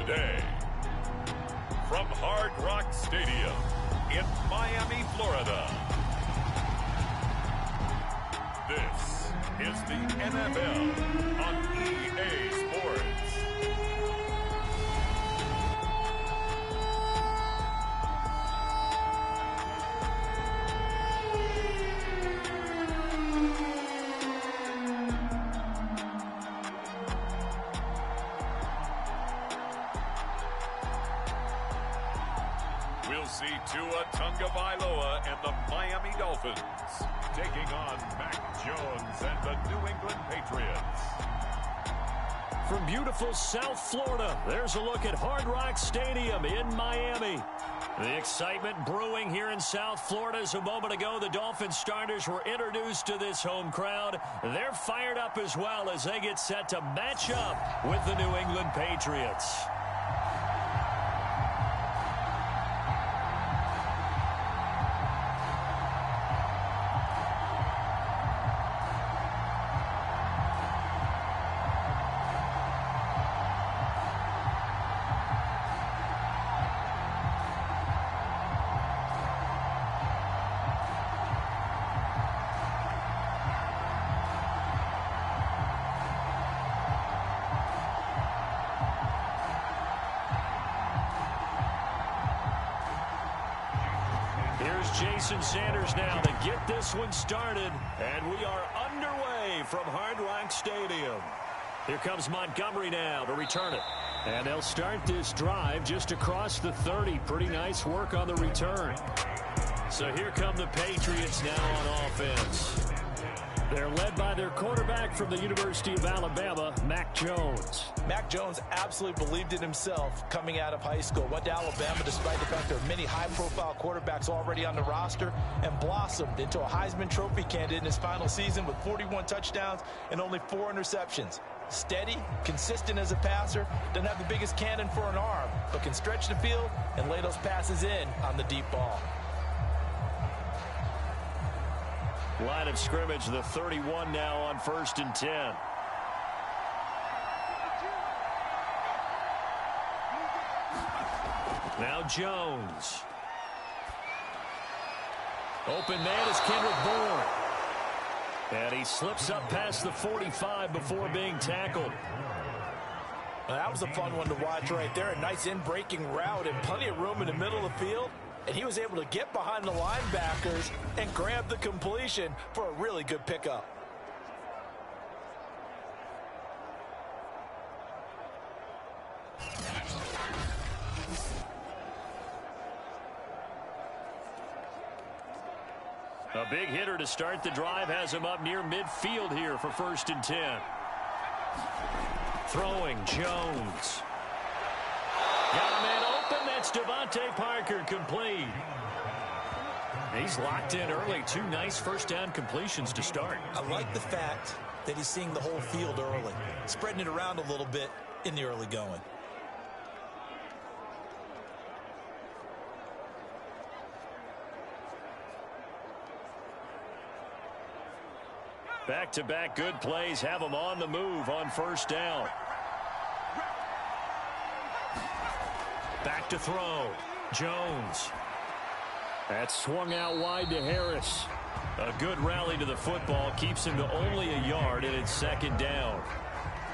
today. From Hard Rock Stadium in Miami, Florida. This is the NFL on EA Sports. We'll see Tua Tagovailoa and the Miami Dolphins taking on Mac Jones and the New England Patriots. From beautiful South Florida, there's a look at Hard Rock Stadium in Miami. The excitement brewing here in South Florida as a moment ago the Dolphins starters were introduced to this home crowd. They're fired up as well as they get set to match up with the New England Patriots. Jason Sanders now to get this one started, and we are underway from Hard Rock Stadium. Here comes Montgomery now to return it. And they'll start this drive just across the 30. Pretty nice work on the return. So here come the Patriots now on offense. They're led by their quarterback from the University of Alabama, Mac Jones. Mac Jones absolutely believed in himself coming out of high school. Went to Alabama despite the fact there are many high-profile quarterbacks already on the roster and blossomed into a Heisman Trophy candidate in his final season with 41 touchdowns and only 4 interceptions. Steady, consistent as a passer, doesn't have the biggest cannon for an arm, but can stretch the field and lay those passes in on the deep ball. Line of scrimmage, the 31 now on 1st and 10. Now Jones. Open man is Kendrick Bourne. And he slips up past the 45 before being tackled. Now, that was a fun one to watch right there. A nice in-breaking route and plenty of room in the middle of the field. And he was able to get behind the linebackers and grab the completion for a really good pickup. A big hitter to start the drive has him up near midfield here for 1st and 10. Throwing Jones. Got a man open. That's Devontae Parker, complete. He's locked in early. 2 nice first down completions to start. I like the fact that he's seeing the whole field early, spreading it around a little bit in the early going. Back-to-back good plays have him on the move on 1st down. Back to throw. Jones. That swung out wide to Harris. A good rally to the football keeps him to only a yard, and it's 2nd down.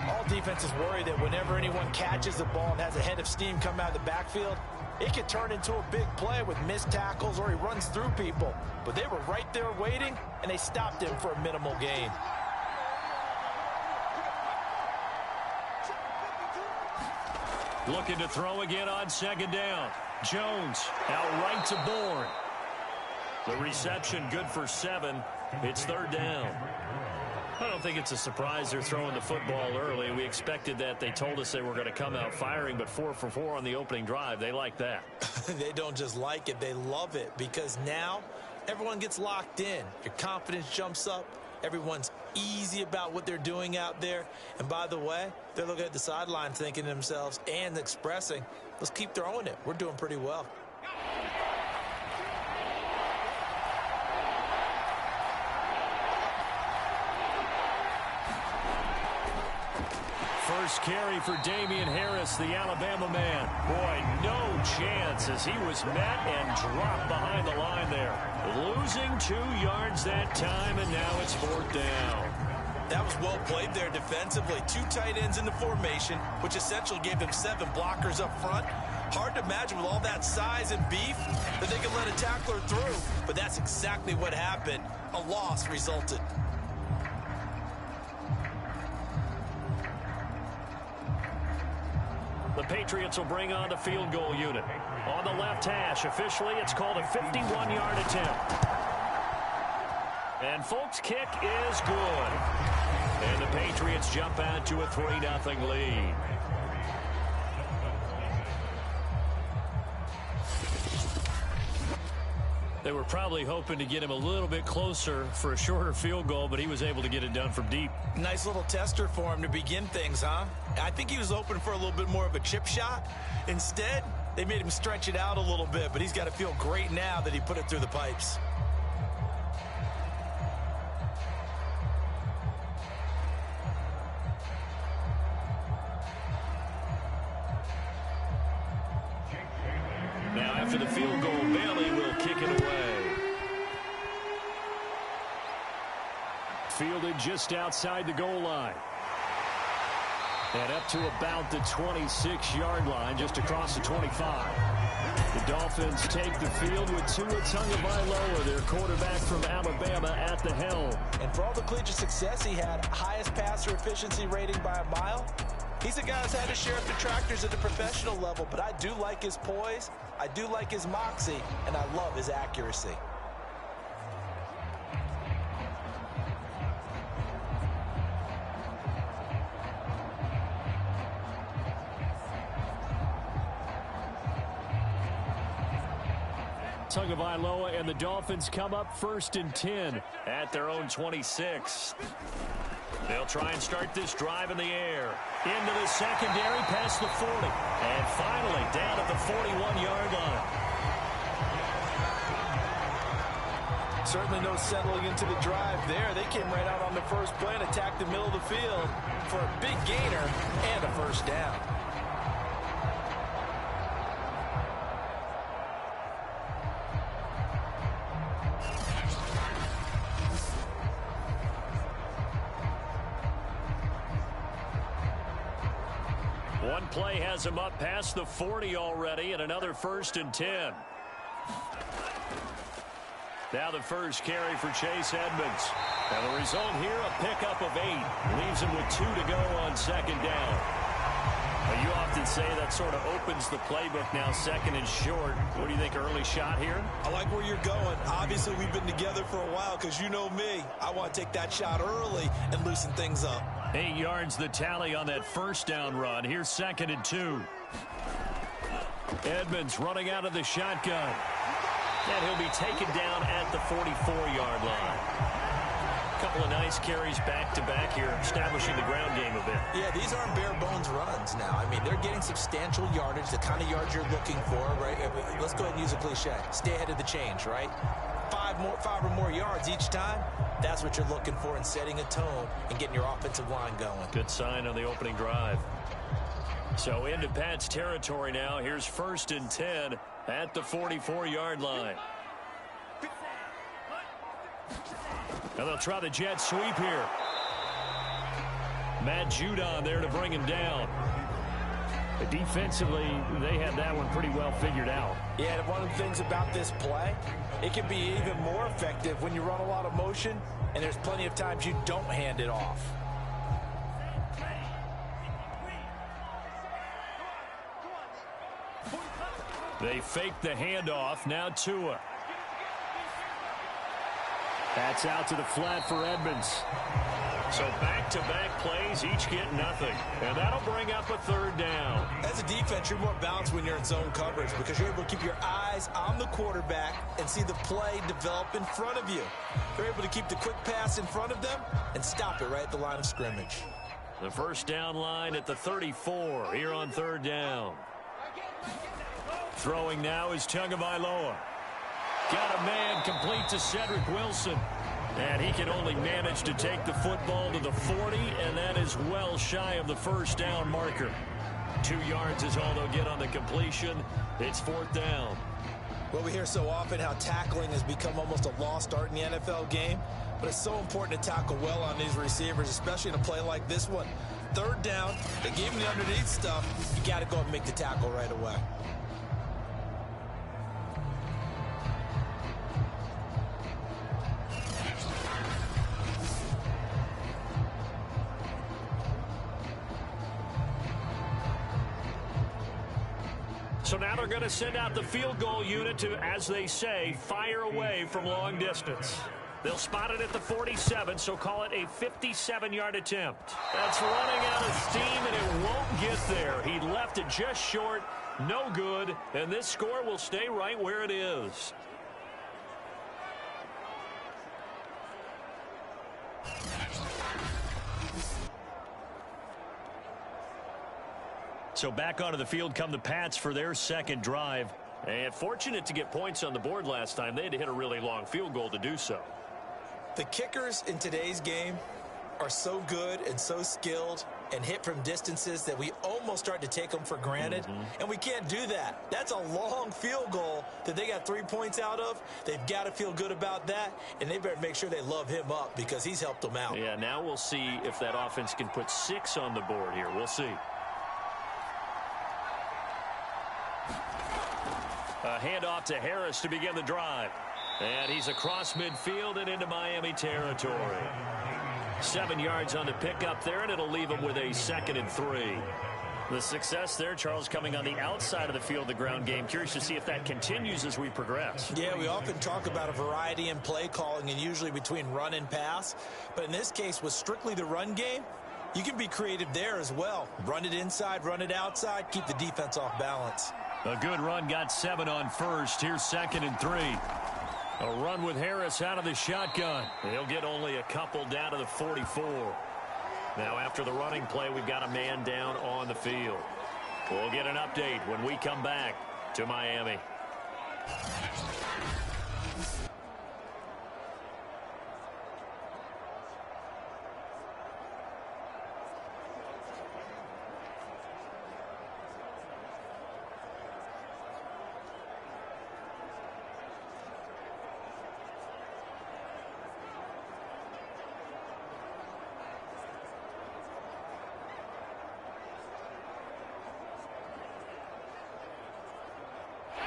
All defenses worry that whenever anyone catches the ball and has a head of steam come out of the backfield, it could turn into a big play with missed tackles or he runs through people. But they were right there waiting, and they stopped him for a minimal gain. Looking to throw again on 2nd down. Jones out right to Bourne. The reception good for 7. It's 3rd down. I don't think it's a surprise they're throwing the football early. We expected that. They told us they were going to come out firing, but 4 for 4 on the opening drive. They like that. They don't just like it. They love it because now everyone gets locked in. Your confidence jumps up. Everyone's easy about what they're doing out there. And by the way, they're looking at the sideline thinking to themselves and expressing, let's keep throwing it. We're doing pretty well. first carry for Damian Harris, the Alabama man. Boy, no chance as he was met and dropped behind the line there. Losing 2 yards that time, and now it's 4th down. That was well played there defensively. 2 tight ends in the formation, which essentially gave them 7 blockers up front. Hard to imagine with all that size and beef that they could let a tackler through. But that's exactly what happened. A loss resulted. The Patriots will bring on the field goal unit. On the left hash, officially, it's called a 51-yard attempt. And Folk's kick is good. And the Patriots jump out to a 3-0 lead. They were probably hoping to get him a little bit closer for a shorter field goal, but he was able to get it done from deep. Nice little tester for him to begin things, huh? I think he was open for a little bit more of a chip shot. Instead, they made him stretch it out a little bit, but he's got to feel great now that he put it through the pipes. Now after the field goal, Bailey will kick it away. Fielded just outside the goal line. And up to about the 26-yard line, just across the 25. The Dolphins take the field with Tua Tagovailoa, their quarterback from Alabama, at the helm. And for all the collegiate success he had, highest passer efficiency rating by a mile, he's a guy who's had his share of detractors at the professional level, but I do like his poise, I do like his moxie, and I love his accuracy. Tagovailoa and the Dolphins come up 1st and 10 at their own 26. They'll try and start this drive in the air. Into the secondary, past the 40. And finally, down at the 41-yard line. Certainly no settling into the drive there. They came right out on the first play and attacked the middle of the field for a big gainer and a 1st down. One play has him up past the 40 already, and another 1st and 10. Now the first carry for Chase Edmonds. And the result here, a pickup of 8. Leaves him with 2 to go on 2nd down. Now, you often say that sort of opens the playbook now, 2nd and short. What do you think, early shot here? I like where you're going. Obviously, we've been together for a while because you know me. I want to take that shot early and loosen things up. 8 yards the tally on that 1st down run. Here's 2nd and 2. Edmonds running out of the shotgun. And he'll be taken down at the 44-yard line. A couple of nice carries back-to-back here, establishing the ground game a bit. Yeah, these aren't bare-bones runs now. I mean, they're getting substantial yardage, the kind of yards you're looking for, right? Let's go ahead and use a cliche. Stay ahead of the change, right? 5 or more yards each time. That's what you're looking for in setting a tone and getting your offensive line going. Good sign on the opening drive. So into Pat's territory now. Here's 1st and 10 at the 44-yard line. Now they'll try the jet sweep here. Matt Judon there to bring him down. But defensively, they had that one pretty well figured out. Yeah, and one of the things about this play, it can be even more effective when you run a lot of motion, and there's plenty of times you don't hand it off. They fake the handoff. Now Tua. That's out to the flat for Edmonds. So back-to-back plays, each get nothing. And that'll bring up a 3rd down. As a defense, you're more balanced when you're in zone coverage because you're able to keep your eyes on the quarterback and see the play develop in front of you. They're able to keep the quick pass in front of them and stop it right at the line of scrimmage. The 1st down line at the 34 here on 3rd down. Throwing now is Tagovailoa. Got a man complete to Cedric Wilson. And he can only manage to take the football to the 40, and that is well shy of the first down marker. 2 yards is all they'll get on the completion. It's 4th down. Well, we hear so often how tackling has become almost a lost art in the NFL game, but it's so important to tackle well on these receivers, especially in a play like this one. 3rd down, they gave him the underneath stuff. You got to go and make the tackle right away. So now they're going to send out the field goal unit to, as they say, fire away from long distance. They'll spot it at the 47, so call it a 57-yard attempt. That's running out of steam, and it won't get there. He left it just short, no good, and this score will stay right where it is. So back onto the field come the Pats for their second drive. And fortunate to get points on the board last time. They had to hit a really long field goal to do so. The kickers in today's game are so good and so skilled and hit from distances that we almost start to take them for granted. And we can't do that. That's a long field goal that they got 3 points out of. They've got to feel good about that, and they better make sure they love him up because he's helped them out. Yeah, now we'll see if that offense can put 6 on the board here. We'll see. A handoff to Harris to begin the drive. And he's across midfield and into Miami territory. 7 yards on the pickup there, and it'll leave him with a 2nd and 3. The success there, Charles, coming on the outside of the field, the ground game. Curious to see if that continues as we progress. Yeah, we often talk about a variety in play calling and usually between run and pass. But in this case, with strictly the run game, you can be creative there as well. Run it inside, run it outside, keep the defense off balance. A good run, got 7 on first. Here's 2nd and 3. A run with Harris out of the shotgun. He'll get only a couple down to the 44. Now after the running play, we've got a man down on the field. We'll get an update when we come back to Miami.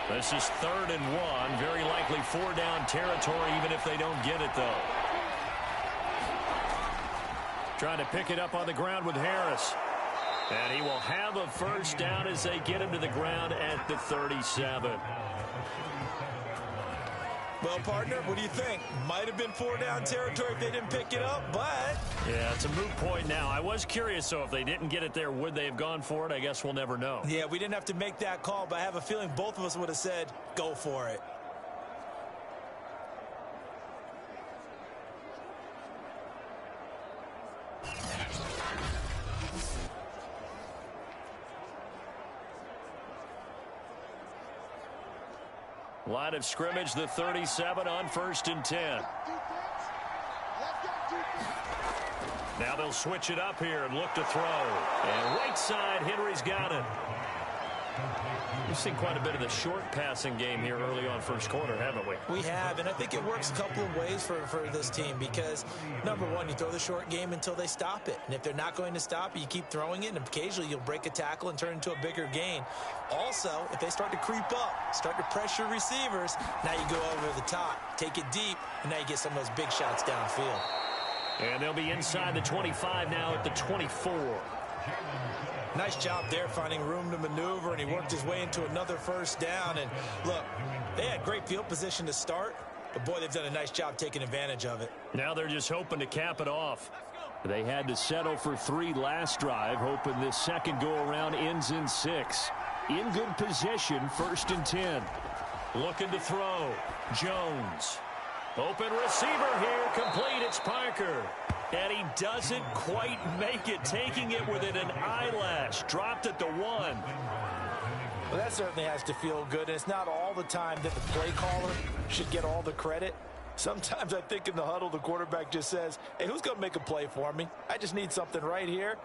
This is 3rd and 1. Very likely 4-down territory, even if they don't get it, though. Trying to pick it up on the ground with Harris. And he will have a first down as they get him to the ground at the 37. Well, partner, what do you think? Might have been 4-down territory if they didn't pick it up, but... Yeah, it's a moot point now. I was curious, so if they didn't get it there, would they have gone for it? I guess we'll never know. Yeah, we didn't have to make that call, but I have a feeling both of us would have said, go for it. Line of scrimmage, the 37 on 1st and 10. Now they'll switch it up here and look to throw. And right side, Henry's got it. We've seen quite a bit of the short passing game here early on first quarter, haven't we? We have, and I think it works a couple of ways for this team because, number one, you throw the short game until they stop it. And if they're not going to stop it, you keep throwing it, and occasionally you'll break a tackle and turn into a bigger gain. Also, if they start to creep up, start to pressure receivers, now you go over the top, take it deep, and now you get some of those big shots downfield. And they'll be inside the 25 now at the 24. Nice job there finding room to maneuver, and he worked his way into another first down. And look, they had great field position to start, but boy, they've done a nice job taking advantage of it. Now they're just hoping to cap it off. They had to settle for 3 last drive, hoping this second go-around ends in 6. In good position, 1st and 10. Looking to throw. Jones. Open receiver here, complete. It's Parker. And he doesn't quite make it, taking it within an eyelash. Dropped at the 1. Well, that certainly has to feel good. And it's not all the time that the play caller should get all the credit. Sometimes I think in the huddle, the quarterback just says, hey, who's going to make a play for me? I just need something right here.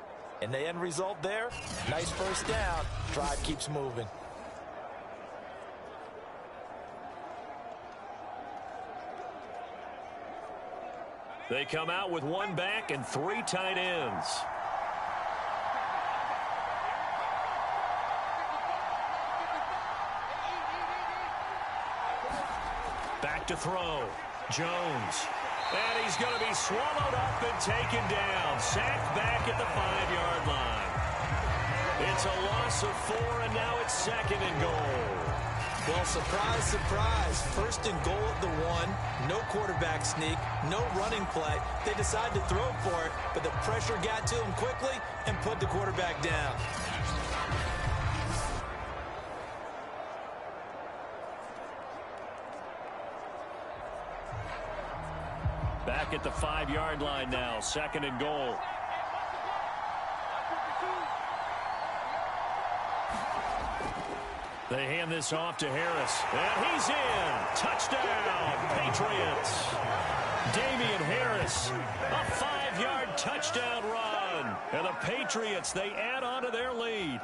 And the end result there, nice first down. Drive keeps moving. They come out with one back and 3 tight ends. Back to throw. Jones. And he's going to be swallowed up and taken down. Sacked back at the 5-yard line. It's a loss of 4, and now it's 2nd and goal. Well, surprise, surprise. 1st and goal at the 1. No quarterback sneak. No running play. They decide to throw for it, but the pressure got to him quickly and put the quarterback down. Back at the 5-yard line now. 2nd and goal. They hand this off to Harris. And he's in. Touchdown, Patriots. Damian Harris, a 5-yard touchdown run. And the Patriots, they add on to their lead.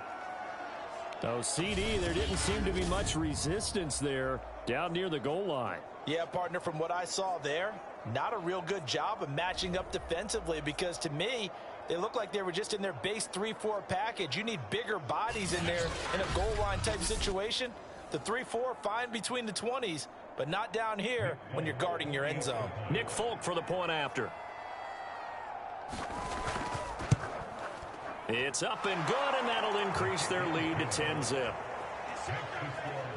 Oh, CD, there didn't seem to be much resistance there down near the goal line. Yeah, partner, from what I saw there, not a real good job of matching up defensively, because to me, they look like they were just in their base 3-4 package. You need bigger bodies in there in a goal line type situation. The 3-4, fine between the 20s, but not down here when you're guarding your end zone. Nick Folk for the point after. It's up and good, and that'll increase their lead to 10-zip.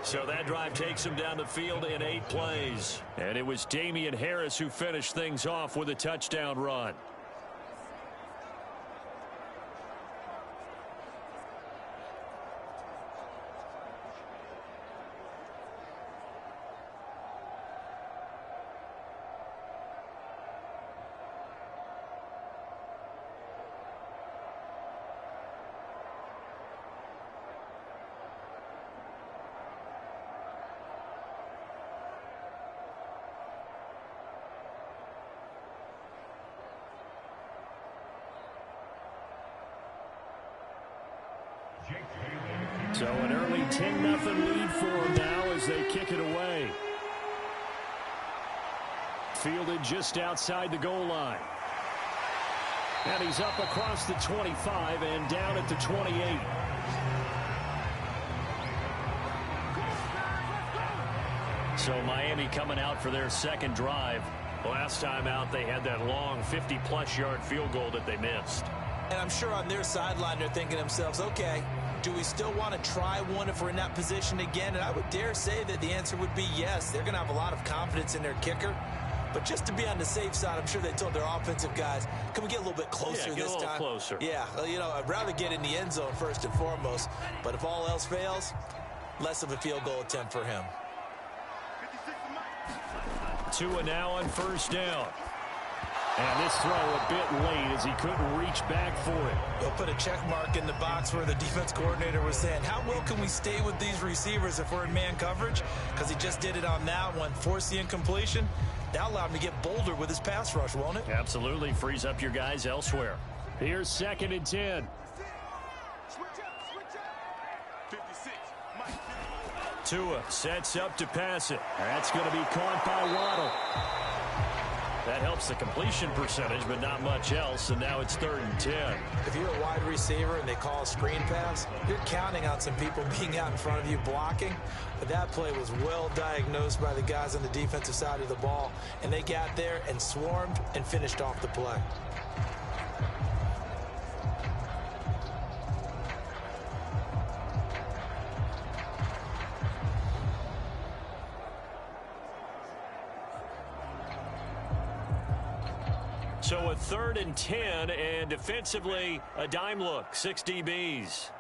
So that drive takes them down the field in 8 plays. And it was Damian Harris who finished things off with a touchdown run. So an early 10-0 lead for them now as they kick it away. Fielded just outside the goal line. And he's up across the 25 and down at the 28. So Miami coming out for their 2nd drive. Last time out, they had that long 50-plus yard field goal that they missed. And I'm sure on their sideline they're thinking to themselves, okay, do we still want to try one if we're in that position again? And I would dare say that the answer would be yes. They're going to have a lot of confidence in their kicker. But just to be on the safe side, I'm sure they told their offensive guys, can we get a little bit closer this time? Closer. Yeah, well, you know, I'd rather get in the end zone first and foremost. But if all else fails, less of a field goal attempt for him. Tua now on 1st down. And this throw a bit late as he couldn't reach back for it. They'll put a check mark in the box where the defense coordinator was saying, how well can we stay with these receivers if we're in man coverage? Because he just did it on that one, forced the incompletion. That allowed him to get bolder with his pass rush, won't it? Absolutely. Frees up your guys elsewhere. Here's 2nd and 10. Tua sets up to pass it. That's going to be caught by Waddle. That helps the completion percentage, but not much else, and now it's 3rd and 10. If you're a wide receiver and they call a screen pass, you're counting on some people being out in front of you blocking. But that play was well diagnosed by the guys on the defensive side of the ball, and they got there and swarmed and finished off the play. So a 3rd and 10, and defensively, a dime look, 6 DBs.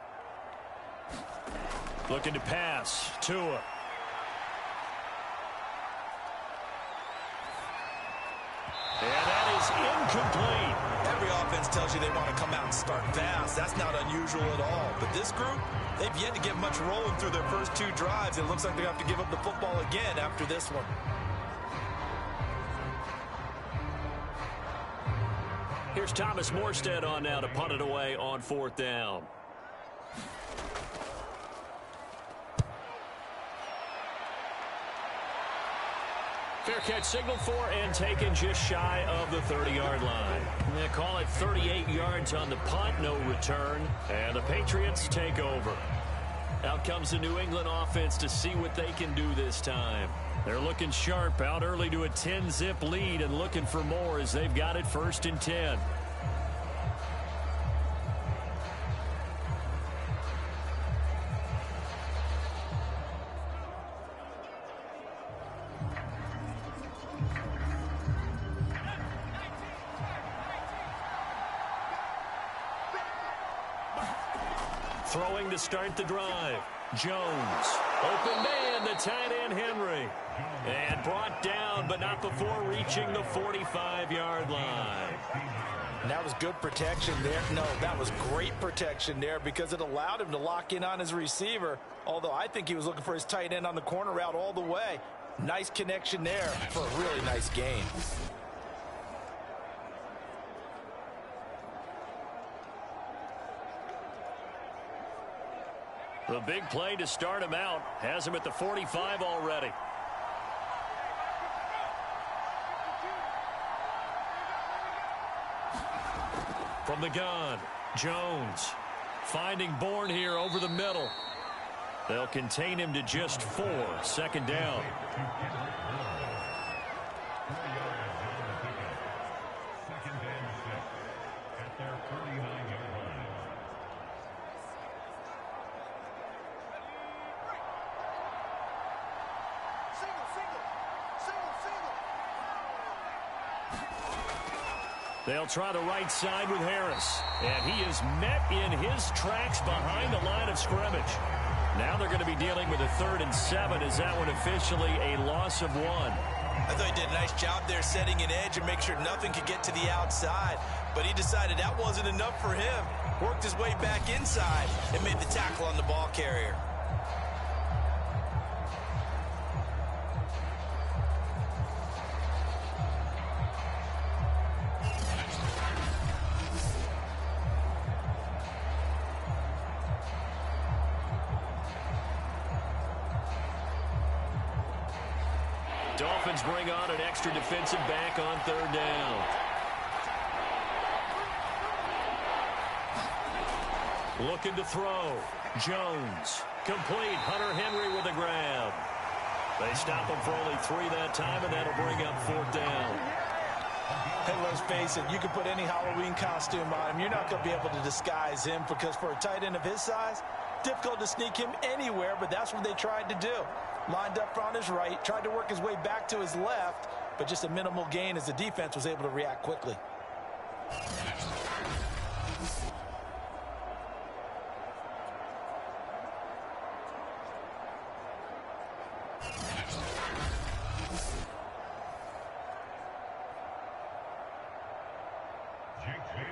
Looking to pass, Tua. And that is incomplete. Every offense tells you they want to come out and start fast. That's not unusual at all. But this group, they've yet to get much rolling through their first 2 drives. It looks like they have to give up the football again after this one. Here's Thomas Morstead on now to punt it away on 4th down. Fair catch signaled for and taken just shy of the 30-yard line. They call it 38 yards on the punt, no return, and the Patriots take over. Out comes the New England offense to see what they can do this time. They're looking sharp, out early to a 10-zip lead and looking for more as they've got it 1st and 10. Throwing to start the drive. Jones. Open man, the tight end Henry. And brought down, but not before reaching the 45-yard line. And that was good protection there. No, that was great protection there because it allowed him to lock in on his receiver. Although I think he was looking for his tight end on the corner route all the way. Nice connection there for a really nice gain. The big play to start him out has him at the 45 already. From the gun, Jones finding Bourne here over the middle. They'll contain him to just 4, 2nd down. They'll try the right side with Harris. And he is met in his tracks behind the line of scrimmage. Now they're going to be dealing with a 3rd and 7. Is that one officially a loss of 1? I thought he did a nice job there setting an edge and make sure nothing could get to the outside. But he decided that wasn't enough for him. Worked his way back inside and made the tackle on the ball carrier. Dolphins bring on an extra defensive back on 3rd down. Looking to throw. Jones. Complete. Hunter Henry with a grab. They stop him for only 3 that time, and that'll bring up 4th down. Hey, let's face it, you can put any Halloween costume on him. You're not going to be able to disguise him because for a tight end of his size, difficult to sneak him anywhere, but that's what they tried to do. Lined up on his right, tried to work his way back to his left, but just a minimal gain as the defense was able to react quickly.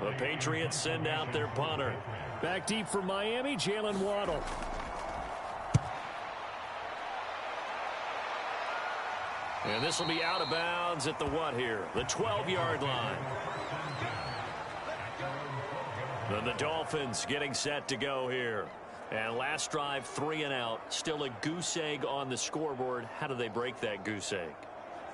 The Patriots send out their punter. Back deep for Miami, Jalen Waddle. And this will be out of bounds at the what here? The 12-yard line. Then the Dolphins getting set to go here. And last drive, 3 and out. Still a goose egg on the scoreboard. How do they break that goose egg?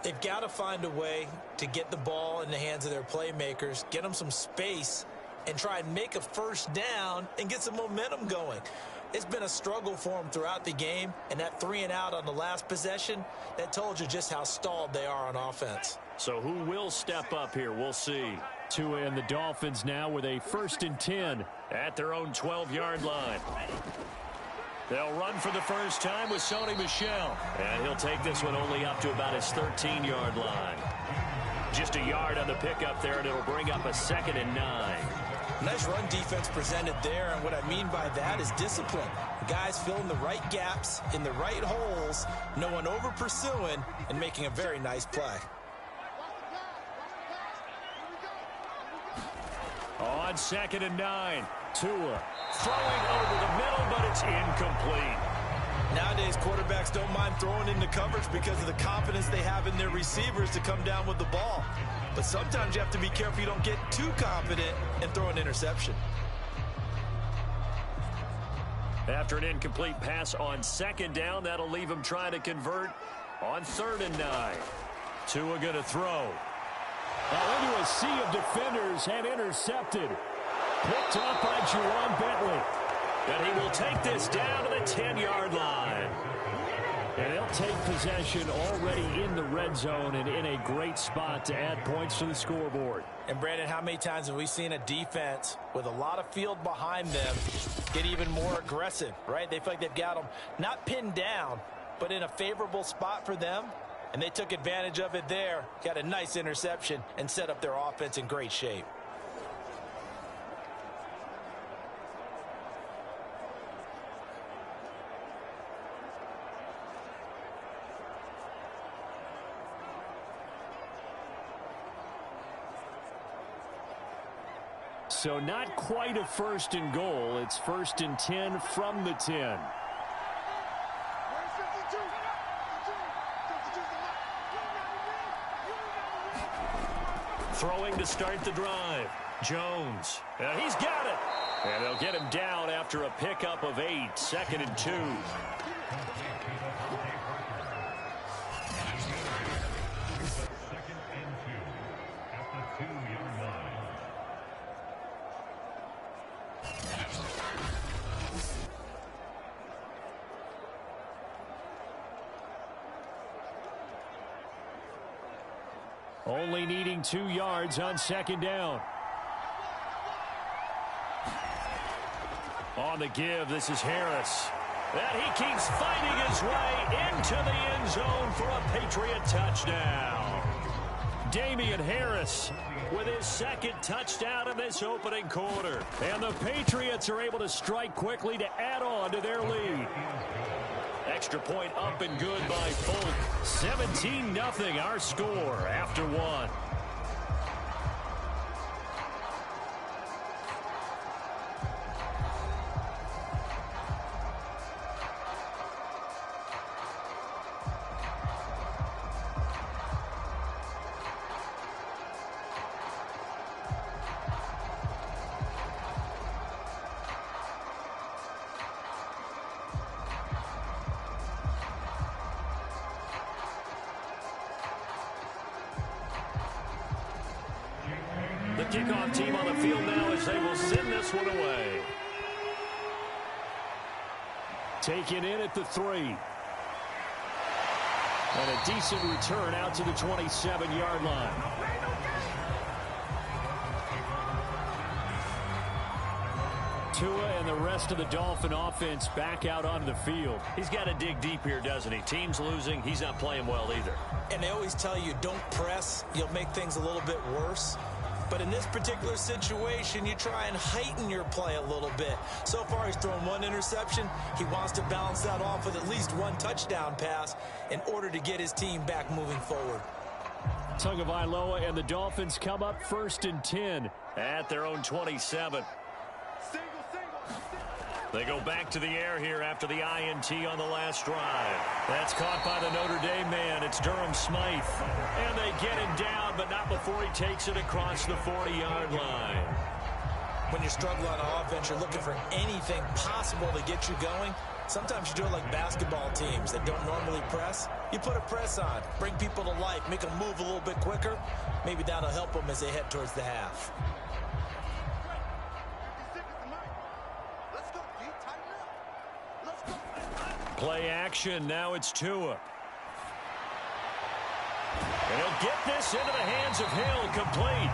They've got to find a way to get the ball in the hands of their playmakers, get them some space, and try and make a 1st down and get some momentum going. It's been a struggle for them throughout the game, and that 3 and out on the last possession, that told you just how stalled they are on offense. So who will step up here? We'll see. Tua and the Dolphins now with a 1st and 10 at their own 12-yard line. They'll run for the first time with Sony Michel. And he'll take this one only up to about his 13-yard line. Just a yard on the pickup there, and it'll bring up a 2nd and 9. Nice run defense presented there, and what I mean by that is discipline. Guys filling the right gaps in the right holes, no one over pursuing, and making a very nice play. On 2nd and 9, Tua throwing over the middle, but it's incomplete. Nowadays, quarterbacks don't mind throwing into coverage because of the confidence they have in their receivers to come down with the ball. But sometimes you have to be careful you don't get too confident and throw an interception. After an incomplete pass on second down, that'll leave him trying to convert on 3rd and 9. Tua going to throw. Into a sea of defenders and intercepted. Picked up by Jerome Bentley. And he will take this down to the 10-yard line. And they'll take possession already in the red zone and in a great spot to add points to the scoreboard. And, Brandon, how many times have we seen a defense with a lot of field behind them get even more aggressive, right? They feel like they've got them not pinned down, but in a favorable spot for them. And they took advantage of it there, got a nice interception, and set up their offense in great shape. So not quite a 1st and goal. It's 1st and 10 from the 10. Throwing to start the drive. Jones. He's got it. And they'll get him down after a pickup of 8. 2nd and 2. Only needing 2 yards on 2nd down. On the give, this is Harris. And he keeps fighting his way into the end zone for a Patriot touchdown. Damian Harris with his 2nd touchdown in this opening quarter. And the Patriots are able to strike quickly to add on to their lead. Extra point up and good by Folk. 17-0 our score after 1. The kickoff team on the field now as they will send this one away. Taken in at the 3. And a decent return out to the 27-yard line. Tua and the rest of the Dolphin offense back out onto the field. He's got to dig deep here, doesn't he? Team's losing. He's not playing well either. And they always tell you, don't press. You'll make things a little bit worse. But in this particular situation, you try and heighten your play a little bit. So far, he's thrown 1 interception. He wants to balance that off with at least 1 touchdown pass in order to get his team back moving forward. Tagovailoa and the Dolphins come up 1st and 10 at their own 27. They go back to the air here after the INT on the last drive. That's caught by the Notre Dame man. It's Durham Smythe. And they get him down, but not before he takes it across the 40-yard line. When you struggle on offense, you're looking for anything possible to get you going. Sometimes you do it like basketball teams that don't normally press. You put a press on, bring people to life, make them move a little bit quicker. Maybe that'll help them as they head towards the half. Play action. Now it's Tua. And he'll get this into the hands of Hill, complete.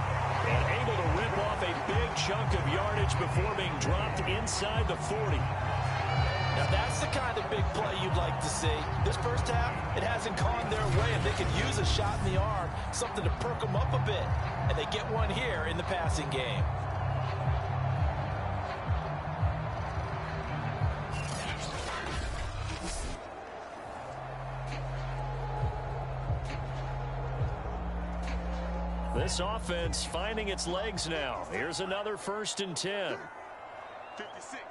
And able to rip off a big chunk of yardage before being dropped inside the 40. Now that's the kind of big play you'd like to see. This first half, it hasn't gone their way, and they could use a shot in the arm, something to perk them up a bit. And they get one here in the passing game. This offense finding its legs now. Here's another 1st and 10. 56.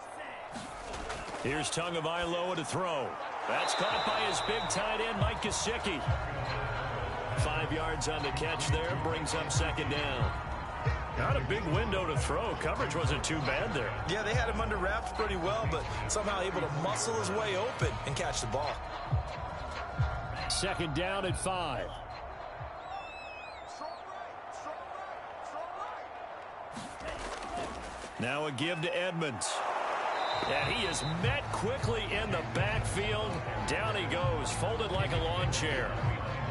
Here's Tagovailoa to throw. That's caught by his big tight end, Mike Gesicki. 5 yards on the catch there, brings up second down. Not a big window to throw. Coverage wasn't too bad there. Yeah, they had him under wraps pretty well, but somehow able to muscle his way open and catch the ball. Second down at 5. Now a give to Edmonds. And he is met quickly in the backfield. Down he goes, folded like a lawn chair.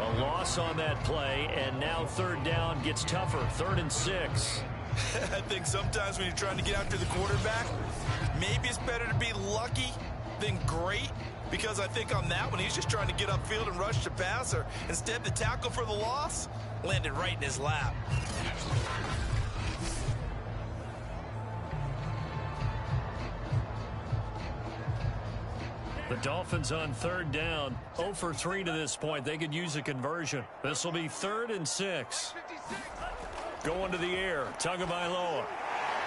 A loss on that play, and now third down gets tougher. 3rd and 6. I think sometimes when you're trying to get after the quarterback, maybe it's better to be lucky than great, because I think on that one, he's just trying to get upfield and rush the passer. Instead, the tackle for the loss landed right in his lap. The Dolphins on third down, 0 for 3 to this point. They could use a conversion. This will be 3rd and 6. Going to the air, Tagovailoa.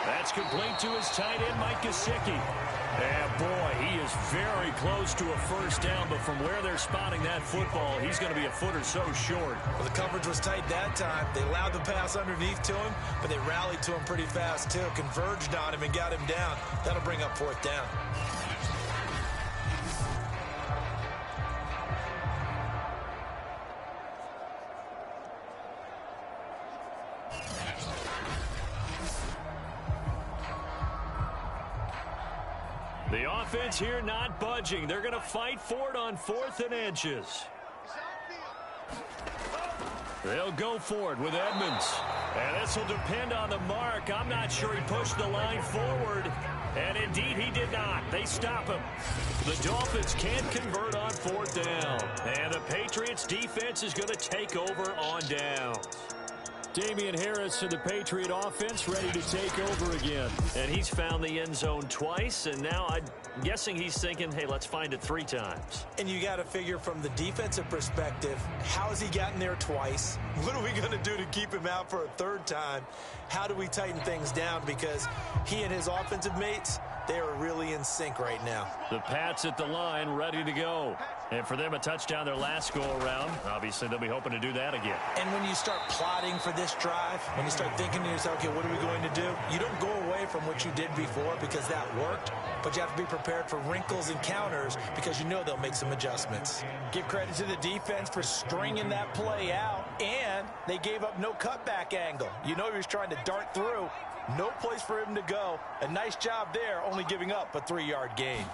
That's complete to his tight end, Mike Gesicki. And boy, he is very close to a first down, but from where they're spotting that football, he's going to be a foot or so short. Well, the coverage was tight that time. They allowed the pass underneath to him, but they rallied to him pretty fast too, converged on him and got him down. That'll bring up 4th down. The offense here not budging. They're going to fight for it on 4th and inches. They'll go for it with Edmonds. And this will depend on the mark. I'm not sure he pushed the line forward. And indeed, he did not. They stop him. The Dolphins can't convert on 4th down. And the Patriots defense is going to take over on downs. Damian Harris to the Patriot offense, ready to take over again. And he's found the end zone twice, and now I'm guessing he's thinking, hey, let's find it 3 times. And you got to figure from the defensive perspective, how has he gotten there twice? What are we going to do to keep him out for a 3rd time? How do we tighten things down? Because he and his offensive mates, they are really in sync right now. The Pats at the line, ready to go. And for them, a touchdown their last go-around. Obviously, they'll be hoping to do that again. And when you start plotting for this drive, when you start thinking to yourself, okay, what are we going to do? You don't go away from what you did before because that worked, but you have to be prepared for wrinkles and counters because you know they'll make some adjustments. Give credit to the defense for stringing that play out, and they gave up no cutback angle. You know he was trying to dart through. No place for him to go. A nice job there, only giving up a 3-yard gain.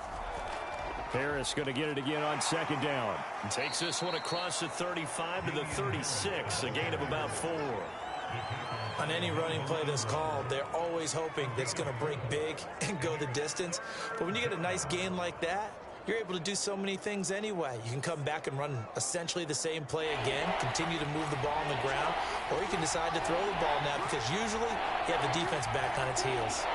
Harris going to get it again on 2nd down. Takes this one across the 35 to the 36, a gain of about 4. On any running play that's called, they're always hoping that it's going to break big and go the distance. But when you get a nice gain like that, you're able to do so many things anyway. You can come back and run essentially the same play again, continue to move the ball on the ground, or you can decide to throw the ball now because usually you have the defense back on its heels.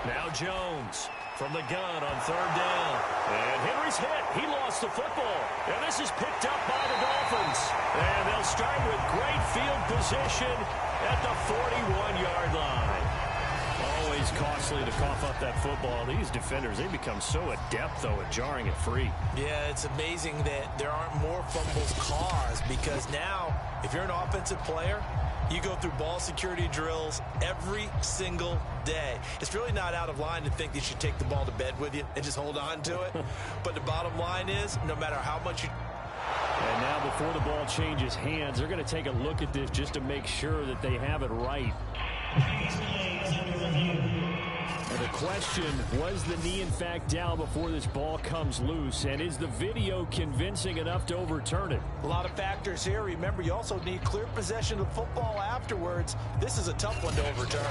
Now Jones from the gun on 3rd down. And Henry's hit. He lost the football. And this is picked up by the Dolphins. And they'll start with great field position at the 41-yard line. Always costly to cough up that football. These defenders, they become so adept, though, at jarring it free. Yeah, it's amazing that there aren't more fumbles caused because now, if you're an offensive player, you go through ball security drills every single day. It's really not out of line to think that you should take the ball to bed with you and just hold on to it. But the bottom line is, no matter how much you... And now before the ball changes hands, they're going to take a look at this just to make sure that they have it right. And the question, was the knee in fact down before this ball comes loose? And is the video convincing enough to overturn it? A lot of factors here. Remember, you also need clear possession of football afterwards. This is a tough one to overturn.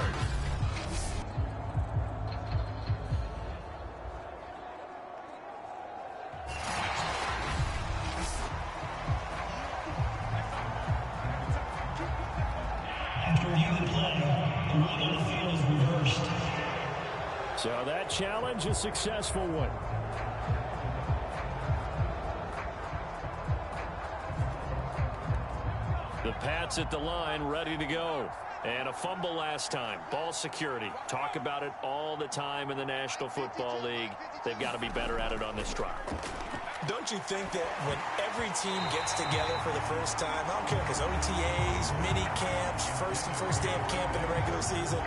So that challenge, a successful one. The Pats at the line, ready to go. And a fumble last time. Ball security. Talk about it all the time in the National Football League. They've got to be better at it on this drive. Don't you think that when every team gets together for the first time, I don't care if it's OTAs, mini camps, first day of camp in the regular season,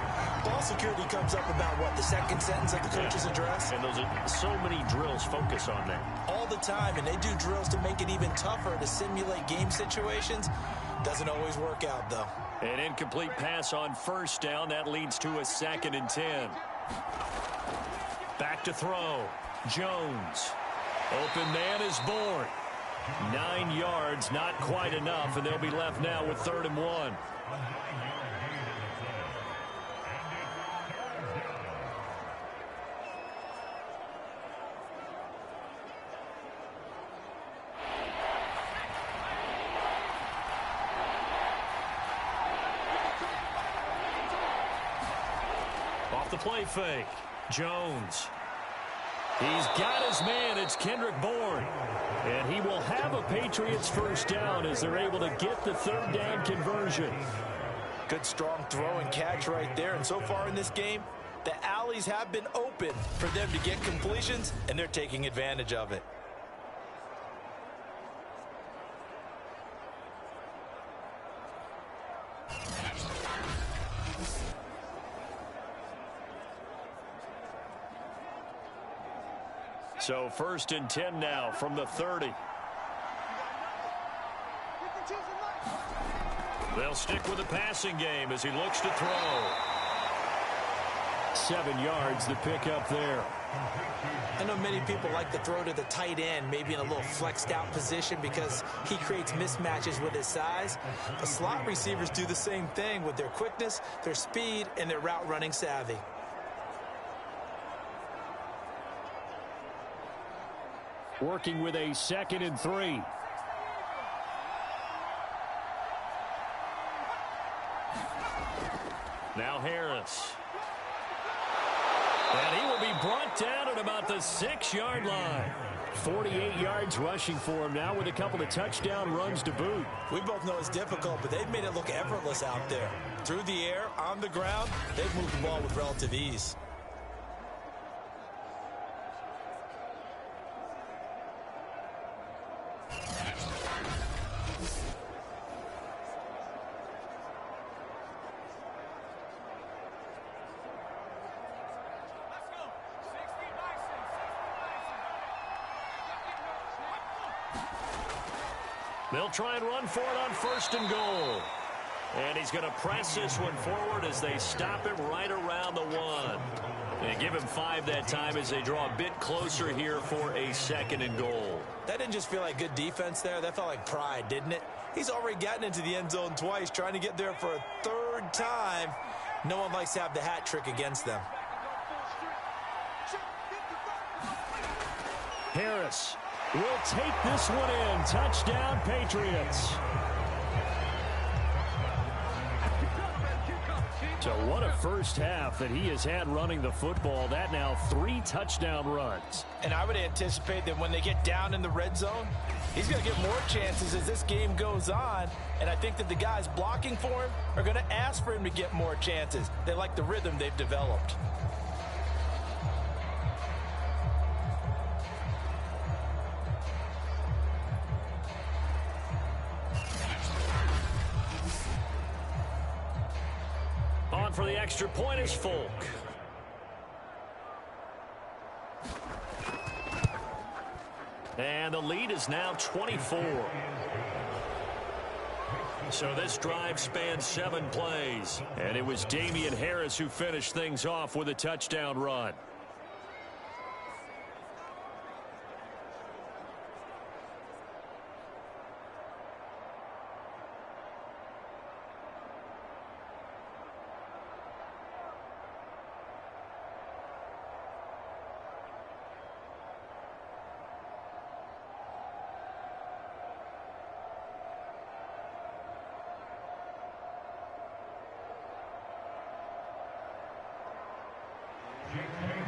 ball security comes up about, what, the second sentence of the coach's address? And those are so many drills focus on that. All the time, and they do drills to make it even tougher to simulate game situations. Doesn't always work out, though. An incomplete pass on first down. That leads to a 2nd and 10. Back to throw. Jones. Open man is born. 9 yards, not quite enough, and they'll be left now with 3rd and 1. Off the play fake. Jones. He's got his man. It's Kendrick Bourne. And he will have a Patriots first down as they're able to get the 3rd down conversion. Good strong throw and catch right there. And so far in this game, the alleys have been open for them to get completions, and they're taking advantage of it. So 1st and 10 now from the 30. They'll stick with the passing game as he looks to throw. 7 yards, the pickup there. I know many people like to throw to the tight end, maybe in a little flexed out position because he creates mismatches with his size. The slot receivers do the same thing with their quickness, their speed, and their route running savvy. Working with a 2nd and 3. Now Harris. And he will be brought down at about the 6-yard line. 48 yards rushing for him now with a couple of touchdown runs to boot. We both know it's difficult, but they've made it look effortless out there. Through the air, on the ground, they've moved the ball with relative ease. They'll try and run for it on 1st and goal. And he's going to press this one forward as they stop him right around the 1. They give him 5 that time as they draw a bit closer here for a 2nd and goal. That didn't just feel like good defense there. That felt like pride, didn't it? He's already gotten into the end zone twice, trying to get there for a 3rd time. No one likes to have the hat trick against them. Harris will take this one in. Touchdown, Patriots. So what a first half that he has had running the football. That now 3 touchdown runs. And I would anticipate that when they get down in the red zone, he's going to get more chances as this game goes on. And I think that the guys blocking for him are going to ask for him to get more chances. They like the rhythm they've developed. On for the extra point is Folk. And the lead is now 24. So this drive spans 7 plays. And it was Damian Harris who finished things off with a touchdown run.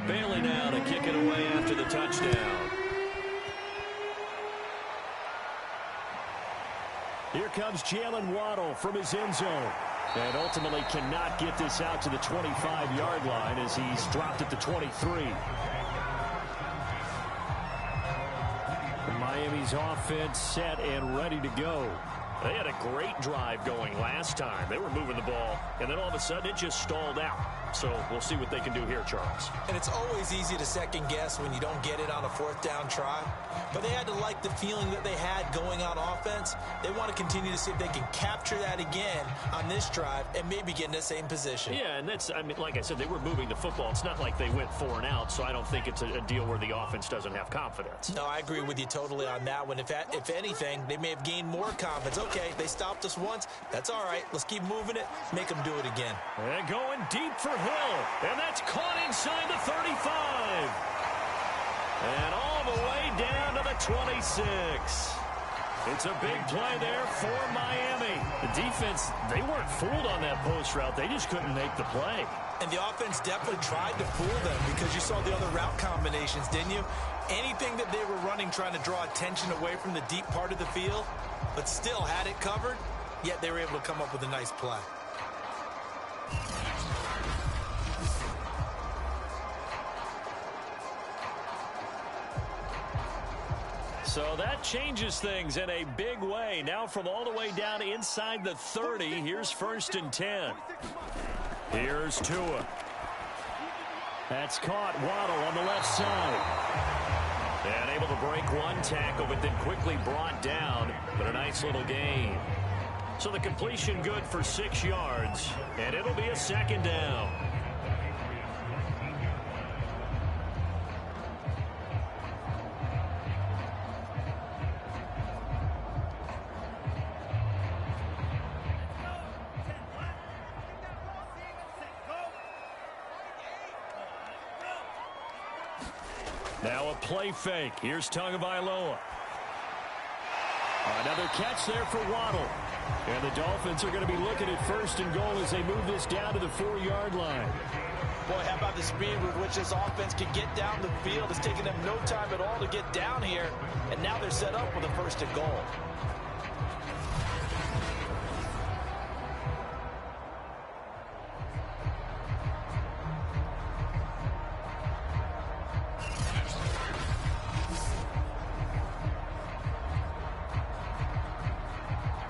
Bailey now to kick it away after the touchdown. Here comes Jalen Waddle from his end zone. And ultimately cannot get this out to the 25-yard line as he's dropped at the 23. Miami's offense set and ready to go. They had a great drive going last time. They were moving the ball, and then all of a sudden it just stalled out. So we'll see what they can do here, Charles. And it's always easy to second guess when you don't get it on a fourth down try. But they had to like the feeling that they had going on offense. They want to continue to see if they can capture that again on this drive and maybe get in the same position. Yeah, and that's, I mean, like I said, they were moving the football. It's not like they went 4 and out, so I don't think it's a deal where the offense doesn't have confidence. No, I agree with you totally on that one. If anything, they may have gained more confidence. Okay, they stopped us once. That's all right. Let's keep moving it. Make them do it again. And going deep for Hill. And that's caught inside the 35. And all the way down to the 26. It's a big play there for Miami. The defense, they weren't fooled on that post route. They just couldn't make the play. And the offense definitely tried to fool them because you saw the other route combinations, didn't you? Anything that they were running trying to draw attention away from the deep part of the field, but still had it covered, yet they were able to come up with a nice play. So that changes things in a big way. Now from all the way down inside the 30, here's 1st and 10. Here's Tua. That's caught. Waddle on the left side. And able to break one tackle, but then quickly brought down. But a nice little gain. So the completion good for 6 yards. And it'll be a 2nd down. Now a play fake. Here's Tagovailoa. Another catch there for Waddle. And the Dolphins are going to be looking at 1st and goal as they move this down to the 4-yard line. Boy, how about the speed with which this offense can get down the field? It's taken them no time at all to get down here. And now they're set up with a 1st and goal.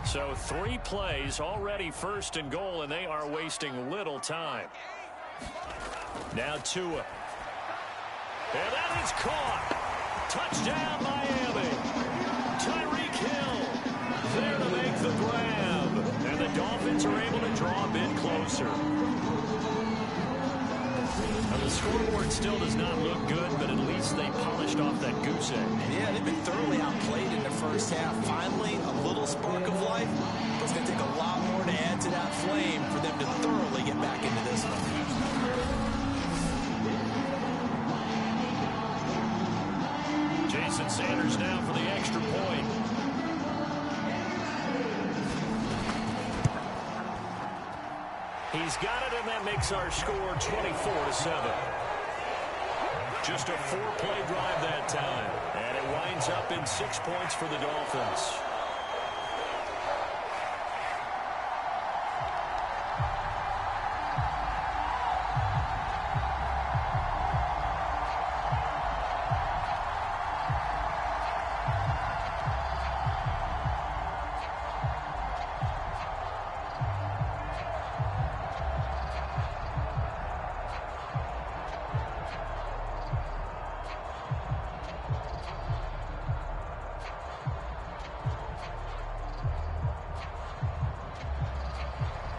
So 3 plays already 1st and goal, and they are wasting little time. Now Tua. And that is caught. Touchdown, Miami. Tyreek Hill there to make the grab. And the Dolphins are able to draw a bit closer. Now the scoreboard still does not look good, but at least they polished off that goose egg. Yeah, they've been thoroughly outplayed in the first half. Finally, a little spark of life. But it's going to take a lot more to add to that flame for them to thoroughly get back into this one. Jason Sanders now for the extra point. He's got it, and that makes our score 24-7. Just a 4-play drive that time. And it winds up in 6 points for the Dolphins.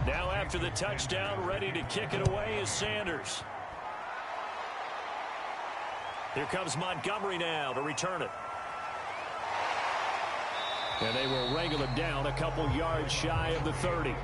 Now after the touchdown, ready to kick it away is Sanders. Here comes Montgomery now to return it. And they will wrangle him down a couple yards shy of the 30.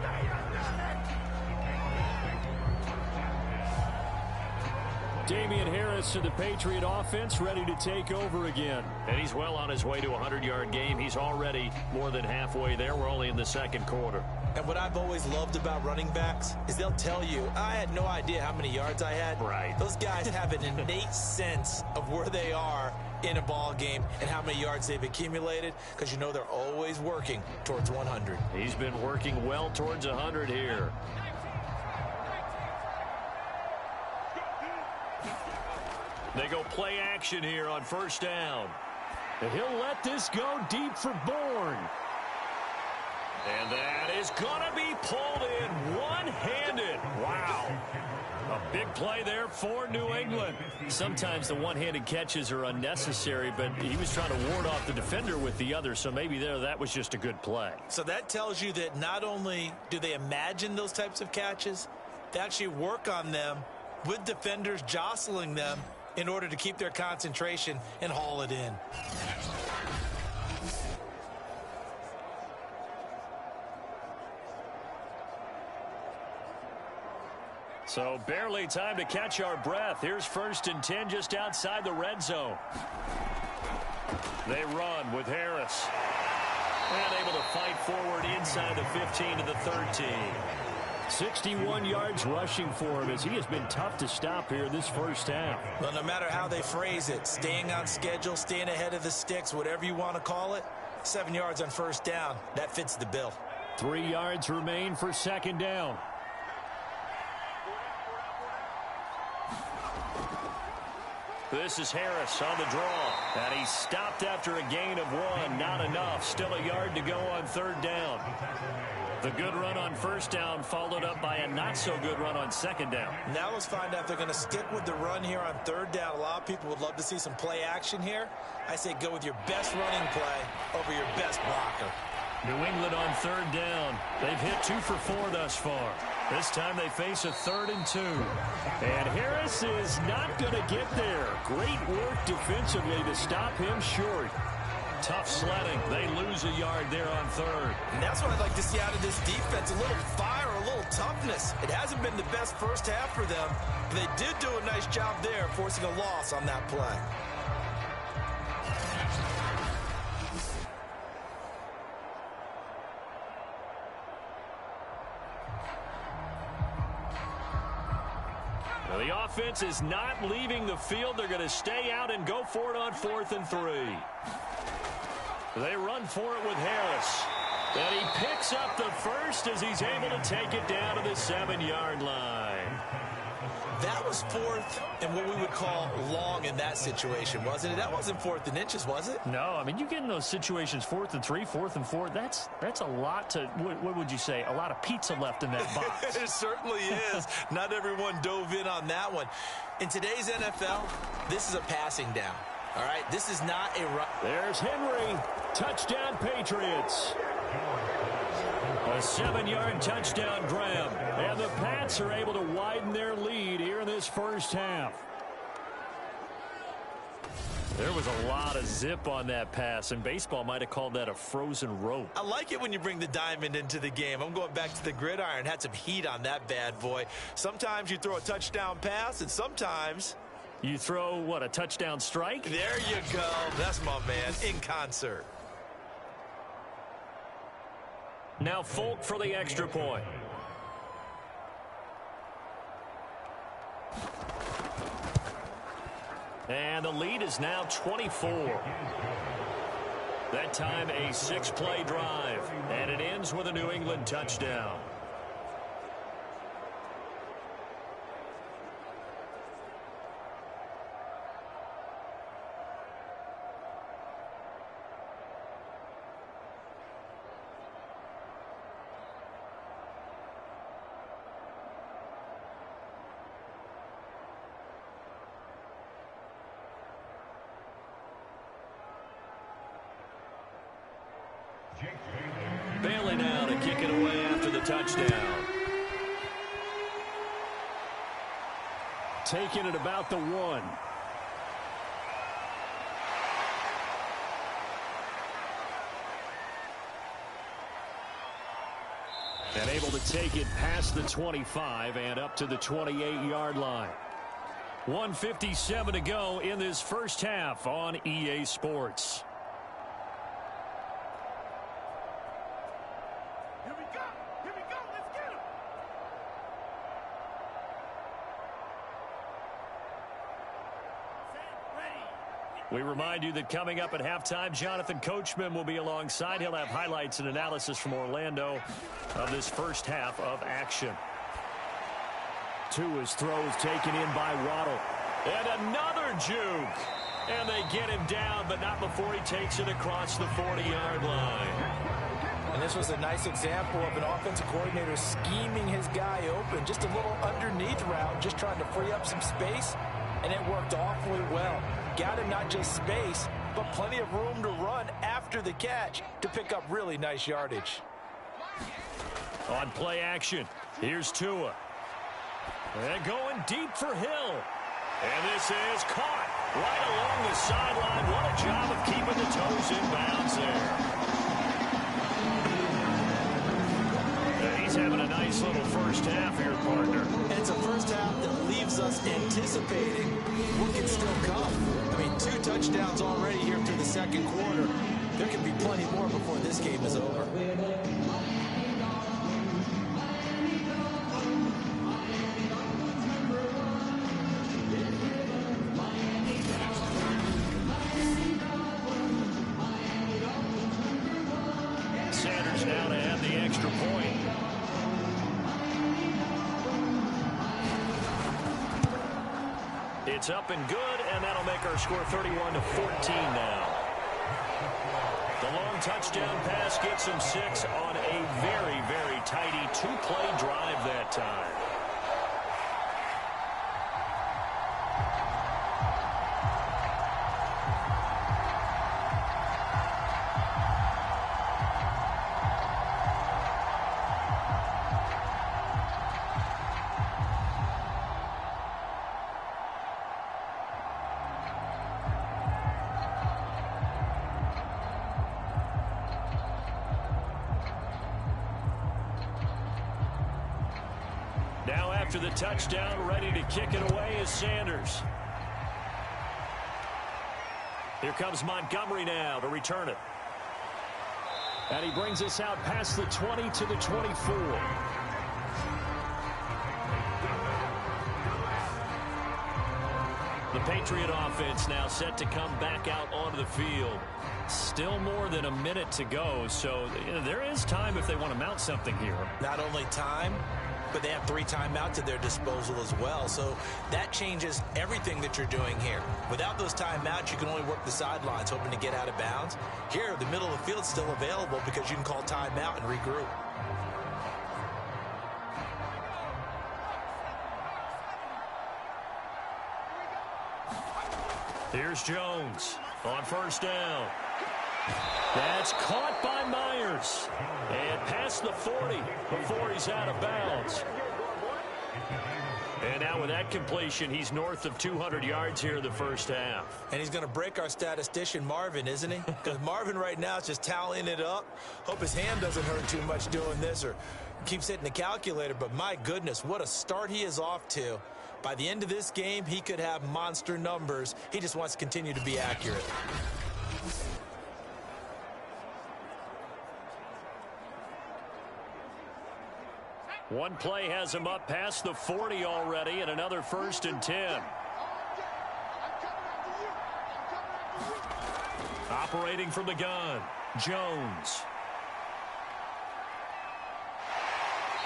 Damian Harris to the Patriot offense, ready to take over again. And he's well on his way to a 100-yard game. He's already more than halfway there. We're only in the 2nd quarter. And what I've always loved about running backs is they'll tell you, I had no idea how many yards I had. Right. Those guys have an innate sense of where they are in a ball game and how many yards they've accumulated, because you know they're always working towards 100. He's been working well towards 100 here. They go play action here on first down. And he'll let this go deep for Bourne. And that is going to be pulled in one-handed. Wow. A big play there for New England. Sometimes the one-handed catches are unnecessary, but he was trying to ward off the defender with the other, so maybe that was just a good play. So that tells you that not only do they imagine those types of catches, they actually work on them with defenders jostling them in order to keep their concentration and haul it in. So barely time to catch our breath. Here's 1st and 10 just outside the red zone. They run with Harris. And able to fight forward inside the 15 to the 13. 61 yards rushing for him as he has been tough to stop here this first half. Well, no matter how they phrase it, staying on schedule, staying ahead of the sticks, whatever you want to call it, 7 yards on first down, that fits the bill. 3 yards remain for 2nd down. This is Harris on the draw. And he stopped after a gain of 1. Not enough. Still a yard to go on 3rd down. The good run on first down followed up by a not-so-good run on 2nd down. Now let's find out if they're going to stick with the run here on 3rd down. A lot of people would love to see some play action here. I say go with your best running play over your best blocker. New England on 3rd down. They've hit 2 for 4 thus far. This time they face a 3rd and 2. And Harris is not going to get there. Great work defensively to stop him short. Tough sledding. They lose a yard there on 3rd. And that's what I'd like to see out of this defense. A little fire, a little toughness. It hasn't been the best first half for them, but they did do a nice job there forcing a loss on that play. The offense is not leaving the field. They're going to stay out and go for it on 4th and 3. They run for it with Harris. And he picks up the first as he's able to take it down to the 7-yard line. That was 4th and what we would call long in that situation, wasn't it? That wasn't 4th and inches, was it? No, I mean, you get in those situations 4th and 3, 4th and 4. That's a lot to, what would you say, a lot of pizza left in that box. It certainly is. Not everyone dove in on that one. In today's NFL, this is a passing down. All right, this is not a run. There's Henry. Touchdown, Patriots. A 7-yard touchdown grab. And the Pats are able to widen their lead here in this first half. There was a lot of zip on that pass, and baseball might have called that a frozen rope. I like it when you bring the diamond into the game. I'm going back to the gridiron. Had some heat on that bad boy. Sometimes you throw a touchdown pass, and sometimes you throw, what, a touchdown strike? There you go. That's my man, in concert. Now Folk for the extra point. And the lead is now 24. That time a 6-play drive. And it ends with a New England touchdown. Bailey now to kick it away after the touchdown. Taking it about the 1. And able to take it past the 25 and up to the 28-yard line. 1:57 to go in this first half on EA Sports. We remind you that coming up at halftime, Jonathan Coachman will be alongside. He'll have highlights and analysis from Orlando of this first half of action. Tua's throws taken in by Waddle. And another juke. And they get him down, but not before he takes it across the 40-yard line. And this was a nice example of an offensive coordinator scheming his guy open. Just a little underneath route, just trying to free up some space. And it worked awfully well. Got him not just space, but plenty of room to run after the catch to pick up really nice yardage. On play action, here's Tua. And going deep for Hill. And this is caught right along the sideline. What a job of keeping the toes in bounds there. He's having a nice little first half here, partner. And it's a first half that leaves us anticipating what can still come. I mean, 2 touchdowns already here through the second quarter. There can be plenty more before this game is over. Sanders now to add the extra point. It's up and good, and that'll make our score 31-14 now. The long touchdown pass gets him 6 on a very, very tidy 2-play drive that time. Now after the touchdown, ready to kick it away is Sanders. Here comes Montgomery now to return it. And he brings us out past the 20 to the 24. The Patriot offense now set to come back out onto the field. Still more than a minute to go, so there is time if they want to mount something here. Not only time, but they have 3 timeouts at their disposal as well. So that changes everything that you're doing here. Without those timeouts, you can only work the sidelines, hoping to get out of bounds. Here, the middle of the field's still available because you can call timeout and regroup. Here's Jones on first down. That's caught by Myers. And past the 40 before he's out of bounds. And now with that completion, he's north of 200 yards here in the first half. And he's going to break our statistician, Marvin, isn't he? Because Marvin right now is just tallying it up. Hope his hand doesn't hurt too much doing this or keeps hitting the calculator. But my goodness, what a start he is off to. By the end of this game, he could have monster numbers. He just wants to continue to be accurate. One play has him up past the 40 already, and another 1st and 10. Operating from the gun, Jones.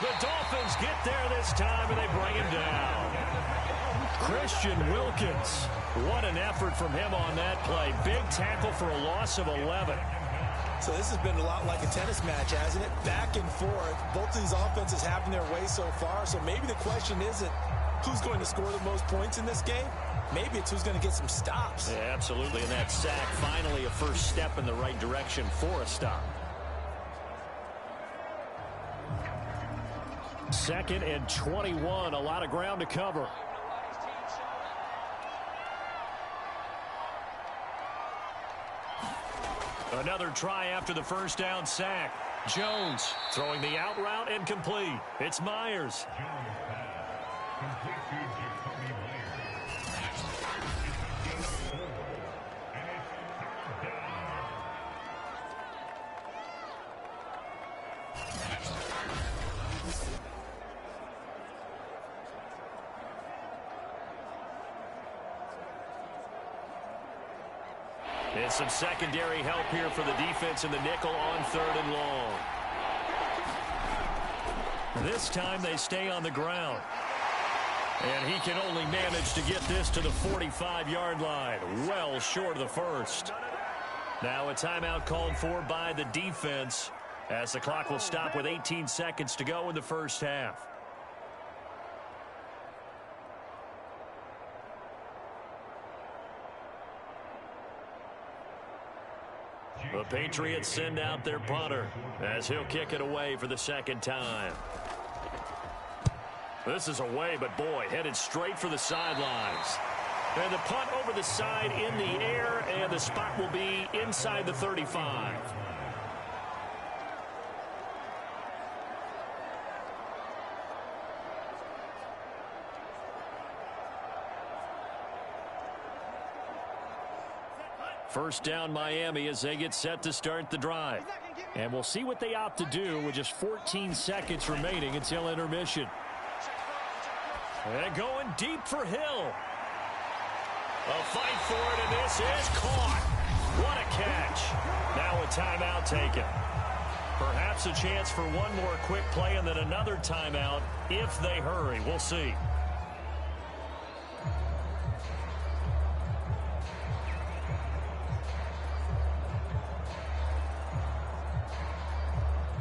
The Dolphins get there this time, and they bring him down. Christian Wilkins. What an effort from him on that play. Big tackle for a loss of 11. So this has been a lot like a tennis match, hasn't it? Back and forth. Both of these offenses having their way so far. So maybe the question isn't who's going to score the most points in this game. Maybe it's who's going to get some stops. Yeah, absolutely. And that sack, finally a first step in the right direction for a stop. 2nd and 21. A lot of ground to cover. Another try after the first down sack. Jones throwing the out route and complete. It's Myers. And some secondary help here for the defense in the nickel on 3rd and long. This time they stay on the ground. And he can only manage to get this to the 45-yard line. Well short of the first. Now a timeout called for by the defense as the clock will stop with 18 seconds to go in the first half. The Patriots send out their punter as he'll kick it away for the second time. This is away, but boy, headed straight for the sidelines. And the punt over the side in the air, and the spot will be inside the 35. First down Miami as they get set to start the drive. And we'll see what they opt to do with just 14 seconds remaining until intermission. And going deep for Hill. A fight for it, and this is caught. What a catch. Now a timeout taken. Perhaps a chance for one more quick play and then another timeout if they hurry. We'll see.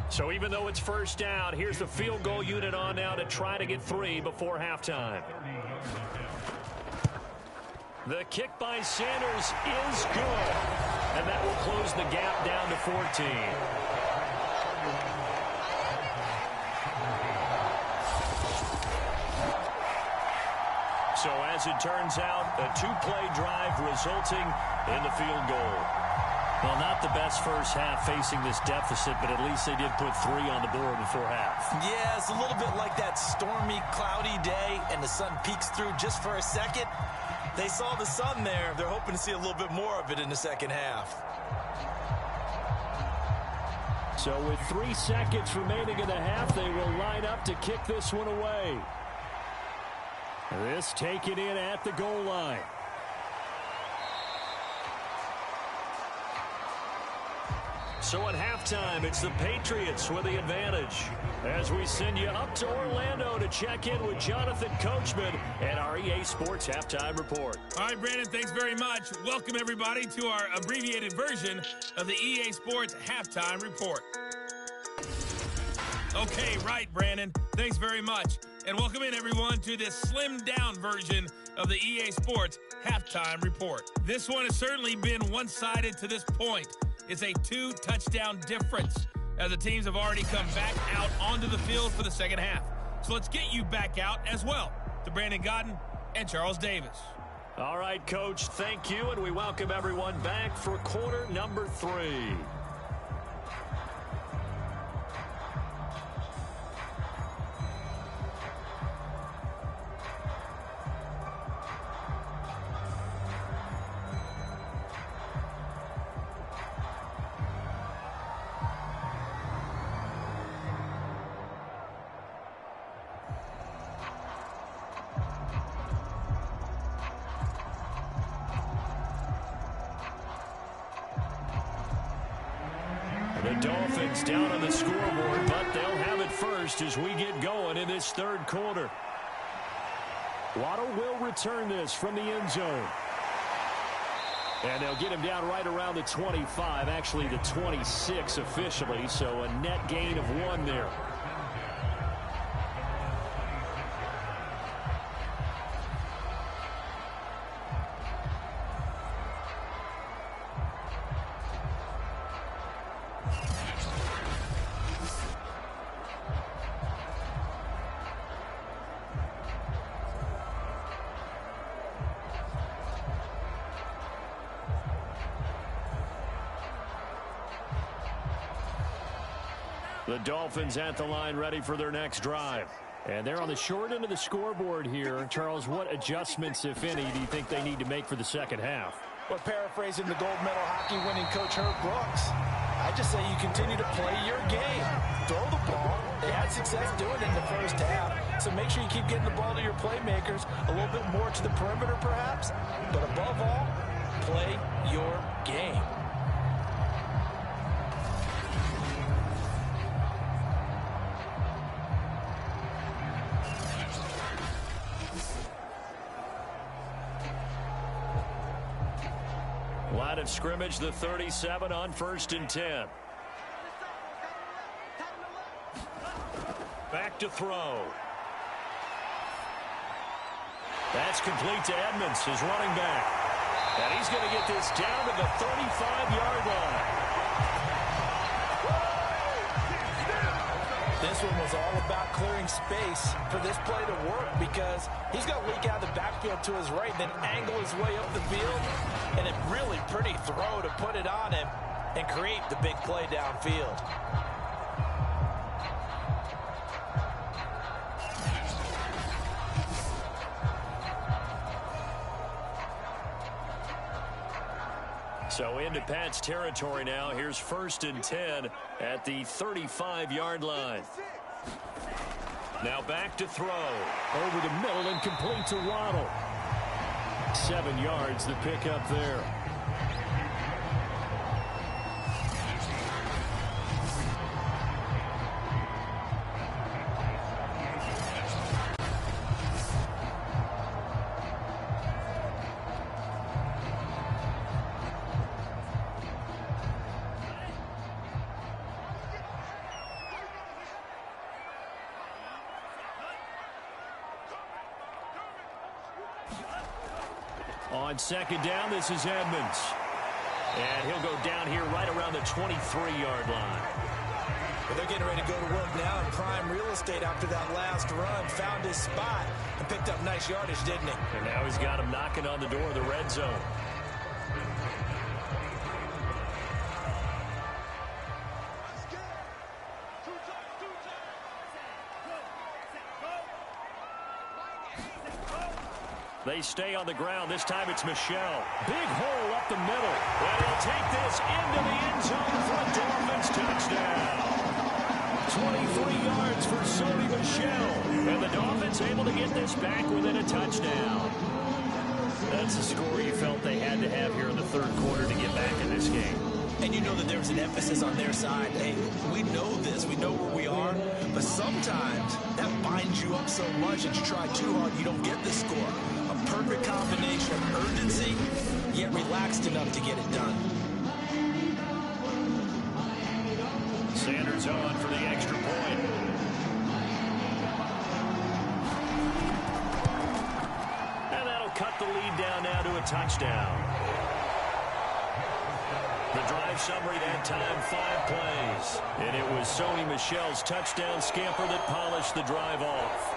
So even though it's first down, here's the field goal unit on now to try to get 3 before halftime. The kick by Sanders is good. And that will close the gap down to 14. So as it turns out, a 2-play drive resulting in the field goal. Well, not the best first half facing this deficit, but at least they did put 3 on the board before half. Yeah, it's a little bit like that stormy, cloudy day, and the sun peeks through just for a second. They saw the sun there. They're hoping to see a little bit more of it in the second half. So with 3 seconds remaining in the half, they will line up to kick this one away. This taken in at the goal line. So at halftime, it's the Patriots with the advantage. As we send you up to Orlando to check in with Jonathan Coachman and our EA Sports Halftime Report. All right, Brandon, thanks very much. Welcome, everybody, to our abbreviated version of the EA Sports Halftime Report. Okay, right, Brandon. Thanks very much. And welcome in, everyone, to this slimmed-down version of the EA Sports Halftime Report. This one has certainly been one-sided to this point. It's a 2-touchdown difference as the teams have already come back out onto the field for the second half. So let's get you back out as well to Brandon Godden and Charles Davis. All right, Coach, thank you, and we welcome everyone back for quarter number 3. The Dolphins down on the scoreboard, but they'll have it first as we get going in this third quarter. Waddle will return this from the end zone. And they'll get him down right around the 25, actually the 26 officially, so a net gain of 1 there. The Dolphins at the line ready for their next drive. And they're on the short end of the scoreboard here. Charles, what adjustments, if any, do you think they need to make for the second half? Well, paraphrasing the gold medal hockey winning coach Herb Brooks, I just say you continue to play your game. Throw the ball. They had success doing it in the first half. So make sure you keep getting the ball to your playmakers, a little bit more to the perimeter perhaps. But above all, play your game. Line of scrimmage, the 37 on 1st and 10. Back to throw. That's complete to Edmonds, his running back. And he's going to get this down to the 35-yard line. This one was all about clearing space for this play to work because he's going to leak out the backfield to his right, then angle his way up the field. And a really pretty throw to put it on him and create the big play downfield. So into Pat's territory now. Here's 1st and 10 at the 35-yard line. Now back to throw. Over the middle and complete to Waddle. 7 yards the pickup there. On 2nd down, this is Edmonds. And he'll go down here right around the 23-yard line. Well, they're getting ready to go to work now in prime real estate after that last run. Found his spot and picked up nice yardage, didn't he? And now he's got him knocking on the door of the red zone. They stay on the ground. This time it's Michel. Big hole up the middle. And he'll take this into the end zone for a Dolphins touchdown. 23 yards for Sony Michel. And the Dolphins able to get this back within a touchdown. That's the score you felt they had to have here in the 3rd quarter to get back in this game. And you know that there was an emphasis on their side. Hey, we know this. We know where we are. But sometimes that binds you up so much that you try too hard, you don't get the score. A perfect combination of urgency, yet relaxed enough to get it done. Sanders on for the extra point. And that'll cut the lead down now to a touchdown. The drive summary that time, 5 plays. And it was Sony Michel's touchdown scamper that polished the drive off.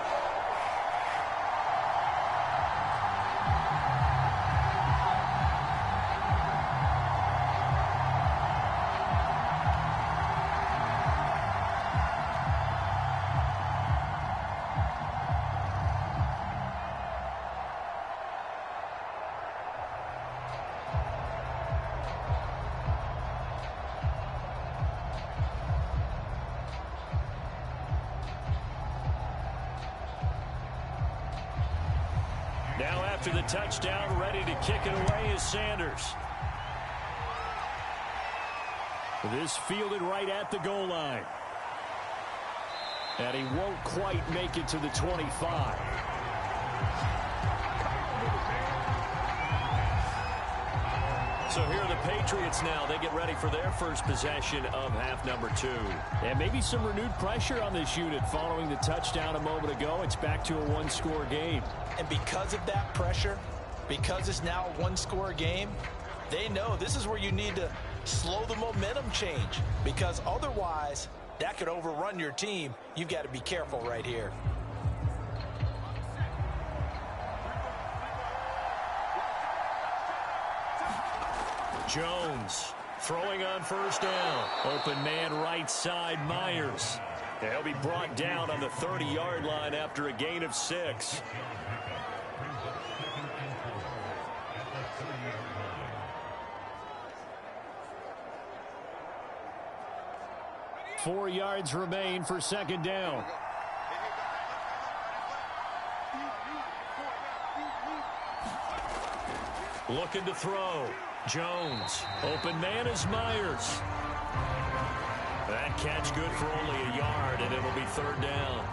Now after the touchdown, ready to kick it away is Sanders. This fielded right at the goal line. And he won't quite make it to the 25. So here are the Patriots now. They get ready for their first possession of half number 2. And maybe some renewed pressure on this unit following the touchdown a moment ago. It's back to a 1-score game. And because of that pressure, because it's now a 1-score game, they know this is where you need to slow the momentum change. Because otherwise, that could overrun your team. You've got to be careful right here. Jones throwing on 1st down. Open man right side, Myers. He'll be brought down on the 30-yard line after a gain of 6. Four yards remain for 2nd down. Looking to throw. Jones. Open man is Myers. That catch good for only a yard, and it'll be third down.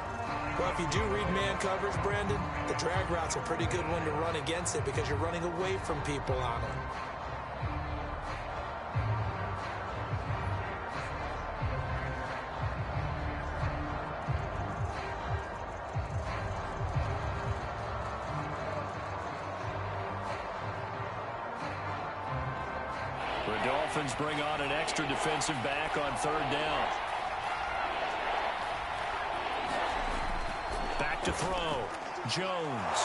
Well, if you do read man coverage, Brandon, the drag route's a pretty good one to run against it because you're running away from people on it. The Dolphins bring on an extra defensive back on third down. Back to throw. Jones.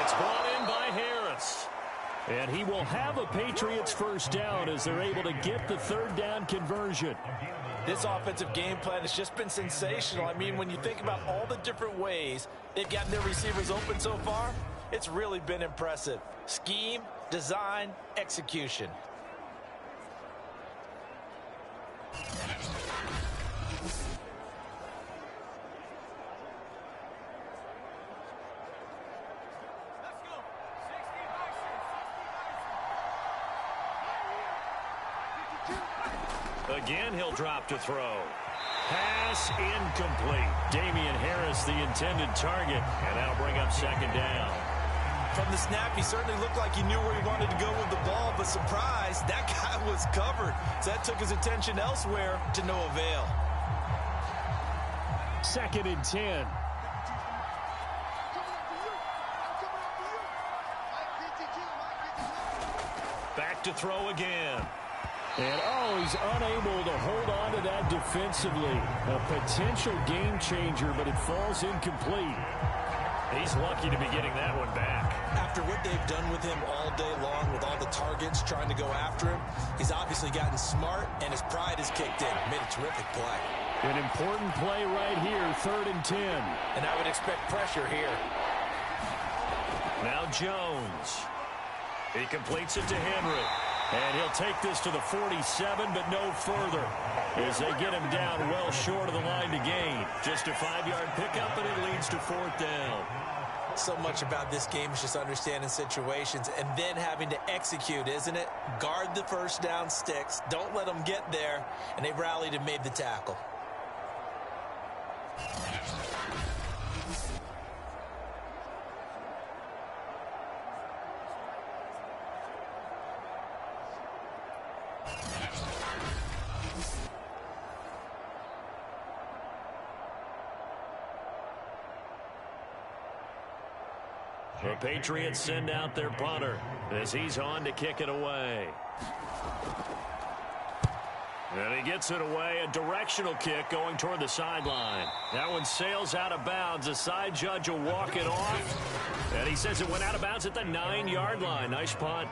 It's brought in by Harris. And he will have a Patriots first down as they're able to get the third down conversion. This offensive game plan has just been sensational. I mean, when you think about all the different ways they've gotten their receivers open so far, it's really been impressive. Scheme, design, execution. Again, he'll drop to throw. Pass incomplete. Damian Harris, the intended target, and that'll bring up second down. From the snap, he certainly looked like he knew where he wanted to go with the ball, but surprise, that guy was covered. So that took his attention elsewhere to no avail. 2nd and 10. Back to throw again. And, he's unable to hold on to that defensively. A potential game changer, but it falls incomplete. He's lucky to be getting that one back. After what they've done with him all day long with all the targets trying to go after him, he's obviously gotten smart, and his pride has kicked in. Made a terrific play. An important play right here, 3rd and 10. And I would expect pressure here. Now Jones. He completes it to Henry. And he'll take this to the 47, but no further, as they get him down well short of the line to gain. Just a 5-yard pickup, and it leads to 4th down. So much about this game is just understanding situations and then having to execute, isn't it? Guard the first down sticks. Don't let them get there. And they rallied and made the tackle. The Patriots send out their punter as he's on to kick it away. And he gets it away, a directional kick going toward the sideline. That one sails out of bounds. The side judge will walk it off. And he says it went out of bounds at the 9-yard line. Nice punt.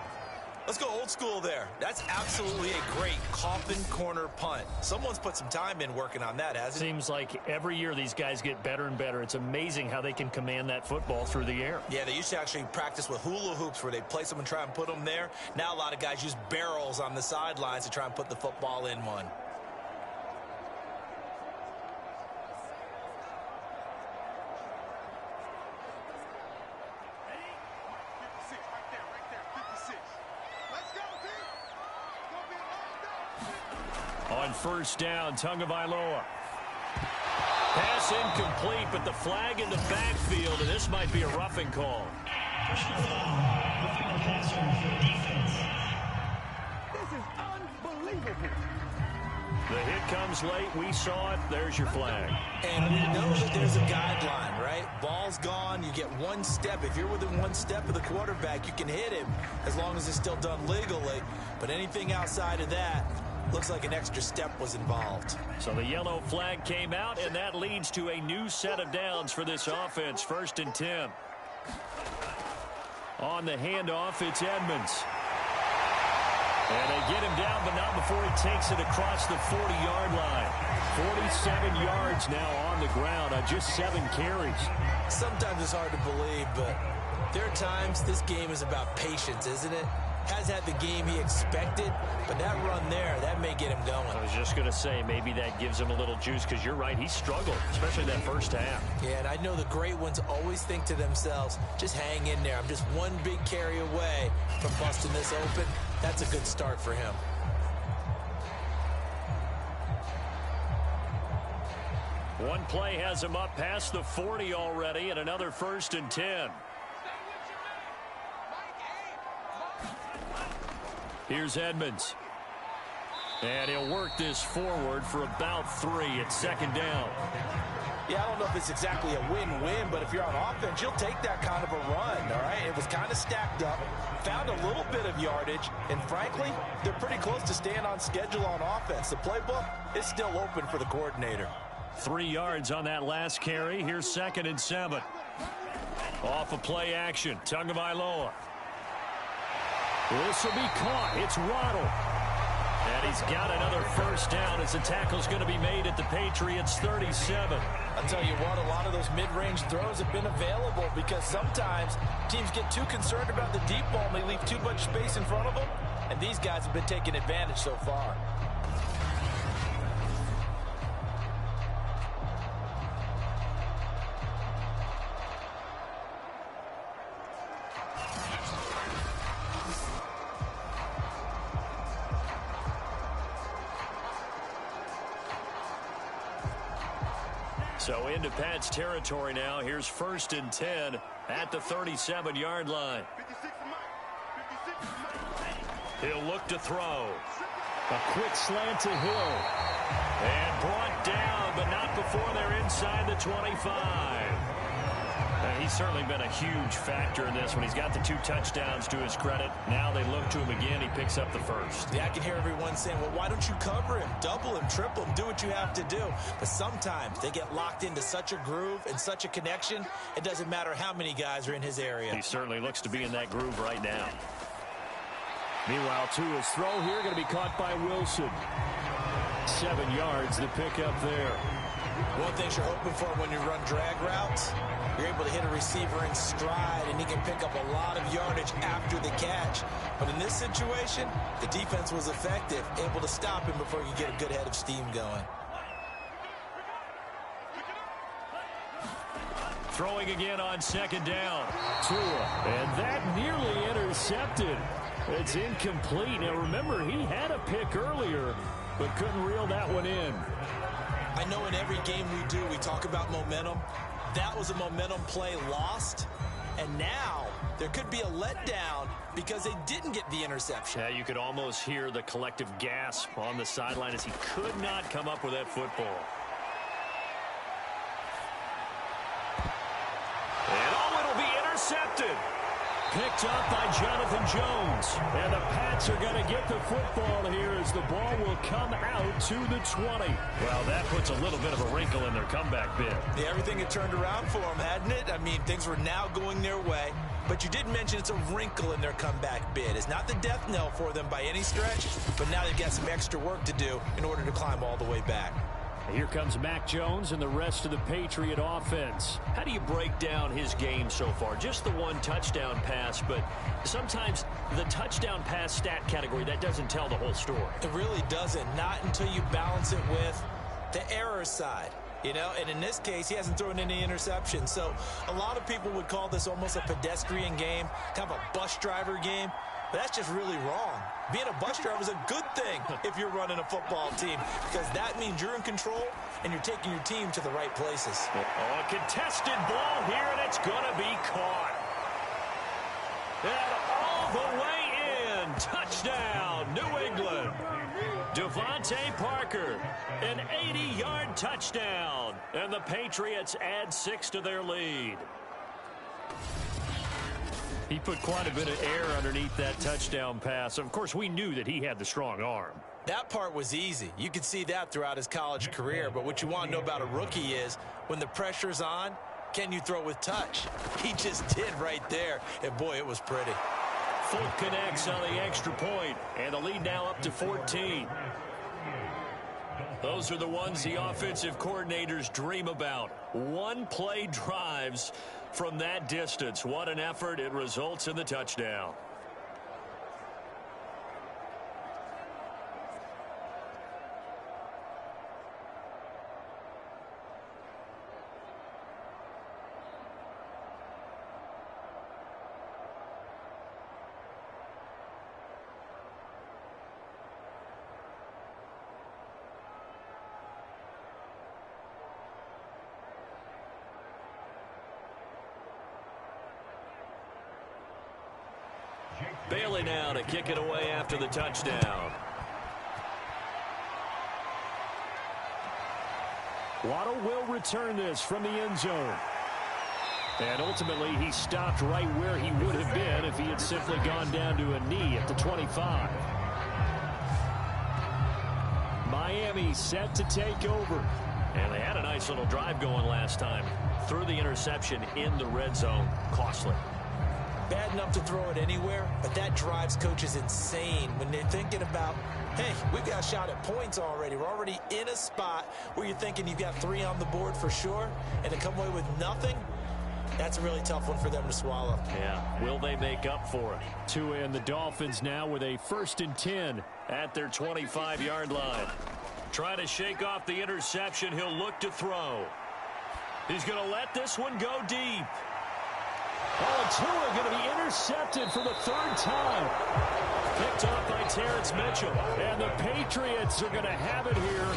Let's go old school there. That's absolutely a great coffin corner punt. Someone's put some time in working on that, hasn't it? Seems like every year these guys get better and better. It's amazing how they can command that football through the air. Yeah, they used to actually practice with hula hoops where they place them and try and put them there. Now a lot of guys use barrels on the sidelines to try and put the football in one. On first down, Tagovailoa. Pass incomplete, but the flag in the backfield, and this might be a roughing call. Personal foul, roughing the passer for defense. This is unbelievable. The hit comes late. We saw it. There's your flag. And we know that there's a guideline, right? Ball's gone. You get one step. If you're within one step of the quarterback, you can hit him as long as it's still done legally. But anything outside of that, looks like an extra step was involved. So the yellow flag came out, and that leads to a new set of downs for this offense. 1st and 10. On the handoff, it's Edmonds. And they get him down, but not before he takes it across the 40-yard line. 47 yards now on the ground on just 7 carries. Sometimes it's hard to believe, but there are times this game is about patience, isn't it? has had the game he expected, but that run there, that may get him going. I was just going to say, maybe that gives him a little juice, because you're right, he struggled, especially that first half. Yeah, and I know the great ones always think to themselves, just hang in there. I'm just one big carry away from busting this open. That's a good start for him. One play has him up past the 40 already, and another 1st and 10. Here's Edmonds. And he'll work this forward for about 3 at 2nd down. Yeah, I don't know if it's exactly a win-win, but if you're on offense, you'll take that kind of a run, all right? It was kind of stacked up, found a little bit of yardage, and frankly, they're pretty close to staying on schedule on offense. The playbook is still open for the coordinator. 3 yards on that last carry. Here's 2nd and 7. Off of play action. Tagovailoa. This will be caught. It's Waddle. And he's got another 1st down as the tackle's going to be made at the Patriots 37. I'll tell you what, a lot of those mid-range throws have been available because sometimes teams get too concerned about the deep ball and they leave too much space in front of them. And these guys have been taking advantage so far. So into Pat's territory now. Here's 1st and 10 at the 37-yard line. He'll look to throw. A quick slant to Hill. And brought down, but not before they're inside the 25. He's certainly been a huge factor in this when he's got the 2 touchdowns to his credit. Now they look to him again. He picks up the 1st. Yeah, I can hear everyone saying, well, why don't you cover him? Double him, triple him, do what you have to do. But sometimes they get locked into such a groove and such a connection, it doesn't matter how many guys are in his area. He certainly looks to be in that groove right now. Meanwhile, Tua's throw here going to be caught by Wilson. 7 yards, the pickup there. One thing you're hoping for when you run drag routes, you're able to hit a receiver in stride, and he can pick up a lot of yardage after the catch. But in this situation, the defense was effective, able to stop him before you get a good head of steam going. Throwing again on 2nd down. Tua, and that nearly intercepted. It's incomplete. Now, remember, he had a pick earlier, but couldn't reel that one in. I know in every game we do, we talk about momentum. That was a momentum play lost. And now there could be a letdown because they didn't get the interception. Yeah, you could almost hear the collective gasp on the sideline as he could not come up with that football. And oh, it'll be intercepted. Picked up by Jonathan Jones. And the Pats are going to get the football here as the ball will come out to the 20. Well, that puts a little bit of a wrinkle in their comeback bid. Yeah, everything had turned around for them, hadn't it? I mean, things were now going their way. But you did mention it's a wrinkle in their comeback bid. It's not the death knell for them by any stretch, but now they've got some extra work to do in order to climb all the way back. Here comes Mac Jones and the rest of the Patriot offense. How do you break down his game so far? Just the 1 touchdown pass, but sometimes the touchdown pass stat category, that doesn't tell the whole story. It really doesn't, not until you balance it with the error side. You know, and in this case, he hasn't thrown any interceptions. So a lot of people would call this almost a pedestrian game, kind of a bus driver game. But that's just really wrong. Being a bus driver is a good thing if you're running a football team, because that means you're in control and you're taking your team to the right places. Oh, a contested ball here, and it's going to be caught. And all the way in. Touchdown, New England. Devontae Parker, an 80-yard touchdown. And the Patriots add 6 to their lead. He put quite a bit of air underneath that touchdown pass. Of course, we knew that he had the strong arm. That part was easy. You could see that throughout his college career. But what you want to know about a rookie is when the pressure's on, can you throw with touch? He just did right there. And, boy, it was pretty. Folk connects on the extra point, and the lead now up to 14. Those are the ones the offensive coordinators dream about. One-play drives from that distance. What an effort. It results in the touchdown. Bailey now to kick it away after the touchdown. Waddle will return this from the end zone. And ultimately, he stopped right where he would have been if he had simply gone down to a knee at the 25. Miami set to take over. And they had a nice little drive going last time. Threw the interception in the red zone. Costly. Bad enough to throw it anywhere, but that drives coaches insane when they're thinking about, hey, we've got a shot at points already. We're already in a spot where you're thinking you've got 3 on the board for sure, and to come away with nothing, that's a really tough one for them to swallow. Yeah, will they make up for it? Tua and the Dolphins now with a 1st and 10 at their 25-yard line. Trying to shake off the interception. He'll look to throw. He's going to let this one go deep. Oh, and Tua going to be intercepted for the 3rd time. Picked off by Terrence Mitchell. And the Patriots are going to have it here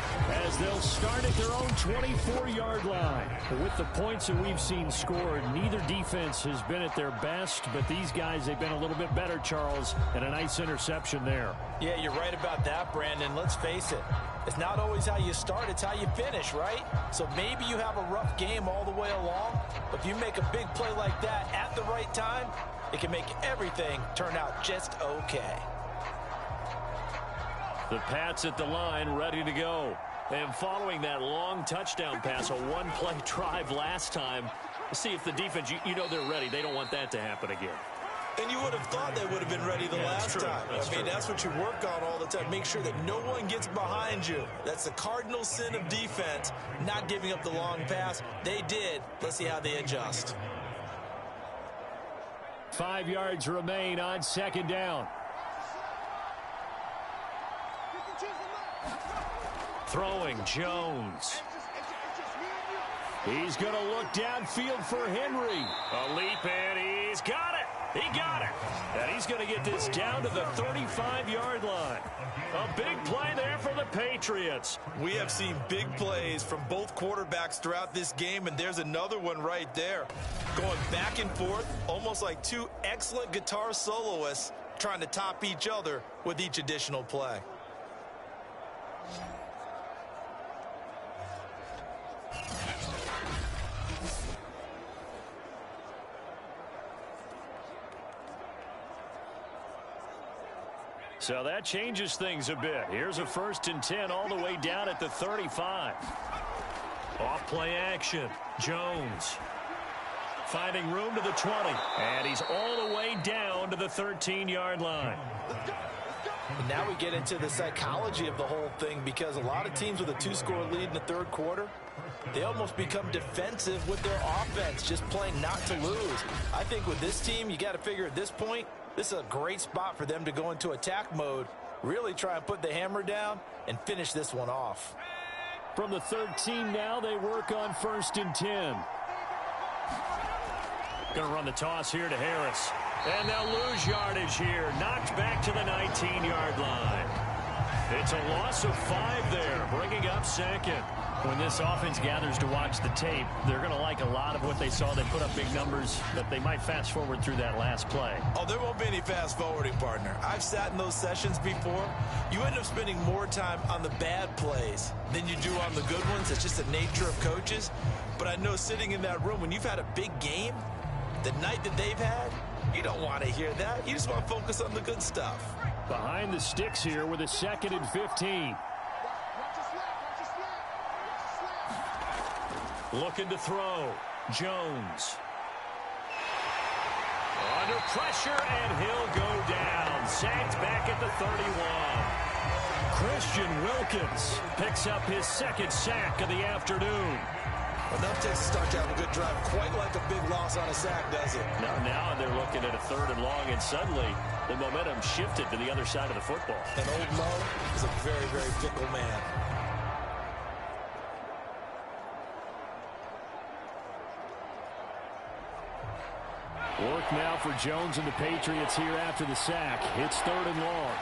as they'll start at their own 24-yard line. With the points that we've seen scored, neither defense has been at their best, but these guys, they've been a little bit better, Charles, and a nice interception there. Yeah, you're right about that, Brandon. Let's face it. It's not always how you start, it's how you finish, right? So maybe you have a rough game all the way along, but if you make a big play like that at the right time, it can make everything turn out just okay. The Pats at the line, ready to go. And following that long touchdown pass, a one-play drive last time, see if the defense, you know they're ready. They don't want that to happen again. And you would have thought they would have been ready the last time. That's what you work on all the time. Make sure that no one gets behind you. That's the cardinal sin of defense, not giving up the long pass. They did. Let's see how they adjust. 5 yards remain on 2nd down. Throwing Jones. He's going to look downfield for Henry. A leap, and he's got it. He got it. And he's going to get this down to the 35-yard line. A big play there for the Patriots. We have seen big plays from both quarterbacks throughout this game, and there's another one right there. Going back and forth, almost like 2 excellent guitar soloists trying to top each other with each additional play. So that changes things a bit. Here's a 1st and 10 all the way down at the 35. Off play action. Jones finding room to the 20. And he's all the way down to the 13-yard line. And now we get into the psychology of the whole thing, because a lot of teams with a 2-score lead in the 3rd quarter, they almost become defensive with their offense, just playing not to lose. I think with this team, you got to figure at this point, this is a great spot for them to go into attack mode, really try and put the hammer down and finish this one off. From the 13 now, they work on 1st and 10. Going to run the toss here to Harris. And they'll lose yardage here. Knocked back to the 19-yard line. It's a loss of 5 there, bringing up 2nd. When this offense gathers to watch the tape, they're going to like a lot of what they saw. They put up big numbers, but they might fast forward through that last play. Oh, there won't be any fast forwarding, partner. I've sat in those sessions before. You end up spending more time on the bad plays than you do on the good ones. It's just the nature of coaches. But I know sitting in that room, when you've had a big game, the night that they've had, you don't want to hear that. You just want to focus on the good stuff. Behind the sticks here with a 2nd and 15. Looking to throw. Jones. Under pressure, and he'll go down. Sacked back at the 31. Christian Wilkins picks up his 2nd sack of the afternoon. Enough takes to start to have a good drive. Quite like a big loss on a sack, does it? Now they're looking at a 3rd and long, and suddenly the momentum shifted to the other side of the football. And old Mo is a very, very fickle man. Work now for Jones and the Patriots here after the sack. It's 3rd and long.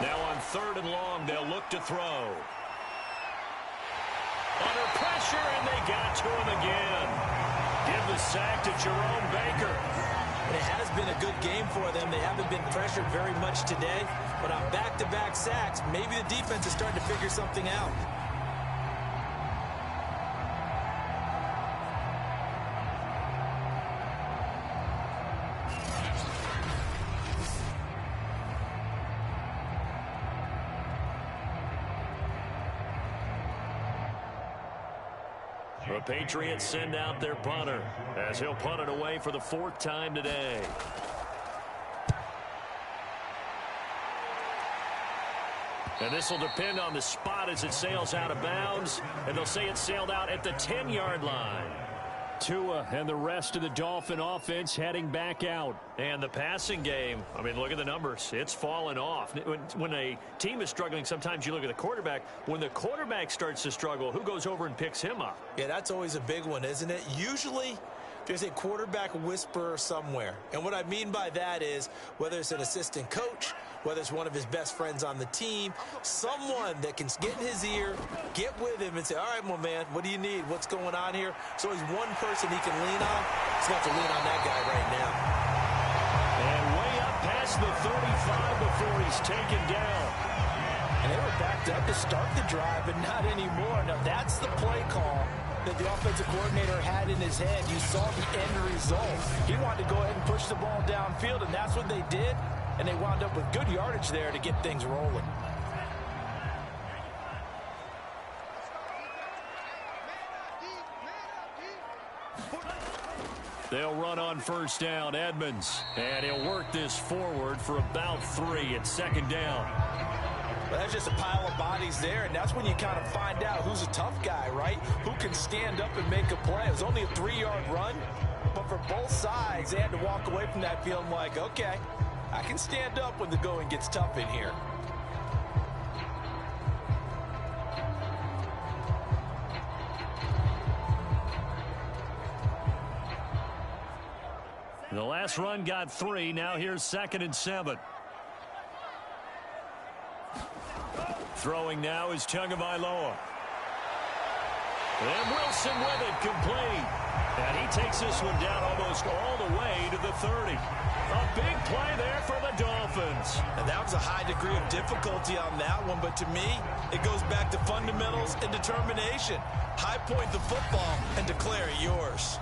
Now on 3rd and long, they'll look to throw. Under pressure, and they got to him again. Give the sack to Jerome Baker. And it has been a good game for them. They haven't been pressured very much today. But on back-to-back sacks, maybe the defense is starting to figure something out. The Patriots send out their punter as he'll punt it away for the 4th time today. And this will depend on the spot as it sails out of bounds. And they'll say it sailed out at the 10-yard line. Tua and the rest of the Dolphin offense heading back out. And the passing game, I mean, look at the numbers. It's fallen off. When a team is struggling, sometimes you look at the quarterback. When the quarterback starts to struggle, who goes over and picks him up? Yeah, that's always a big one, isn't it? Usually, there's a quarterback whisperer somewhere. And what I mean by that is, whether it's an assistant coach, whether it's one of his best friends on the team, someone that can get in his ear, get with him and say, all right, my man, what do you need? What's going on here? So he's one person he can lean on. He's got to lean on that guy right now. And way up past the 35 before he's taken down. And they were backed up to start the drive, but not anymore. Now, that's the play call that the offensive coordinator had in his head. You saw the end result. He wanted to go ahead and push the ball downfield, and that's what they did. And they wound up with good yardage there to get things rolling. They'll run on first down, Edmonds. And he'll work this forward for about 3 at 2nd down. Well, that's just a pile of bodies there, and that's when you kind of find out who's a tough guy, right? Who can stand up and make a play. It was only a 3-yard run, but for both sides, they had to walk away from that feeling like, okay, I can stand up when the going gets tough in here. The last run got 3. Now here's 2nd and 7. Throwing now is Tagovailoa. And Wilson with it, complete. And he takes this one down almost all the way to the 30. A big play there for the Dolphins. And that was a high degree of difficulty on that one, but to me, it goes back to fundamentals and determination. High point the football and declare it yours.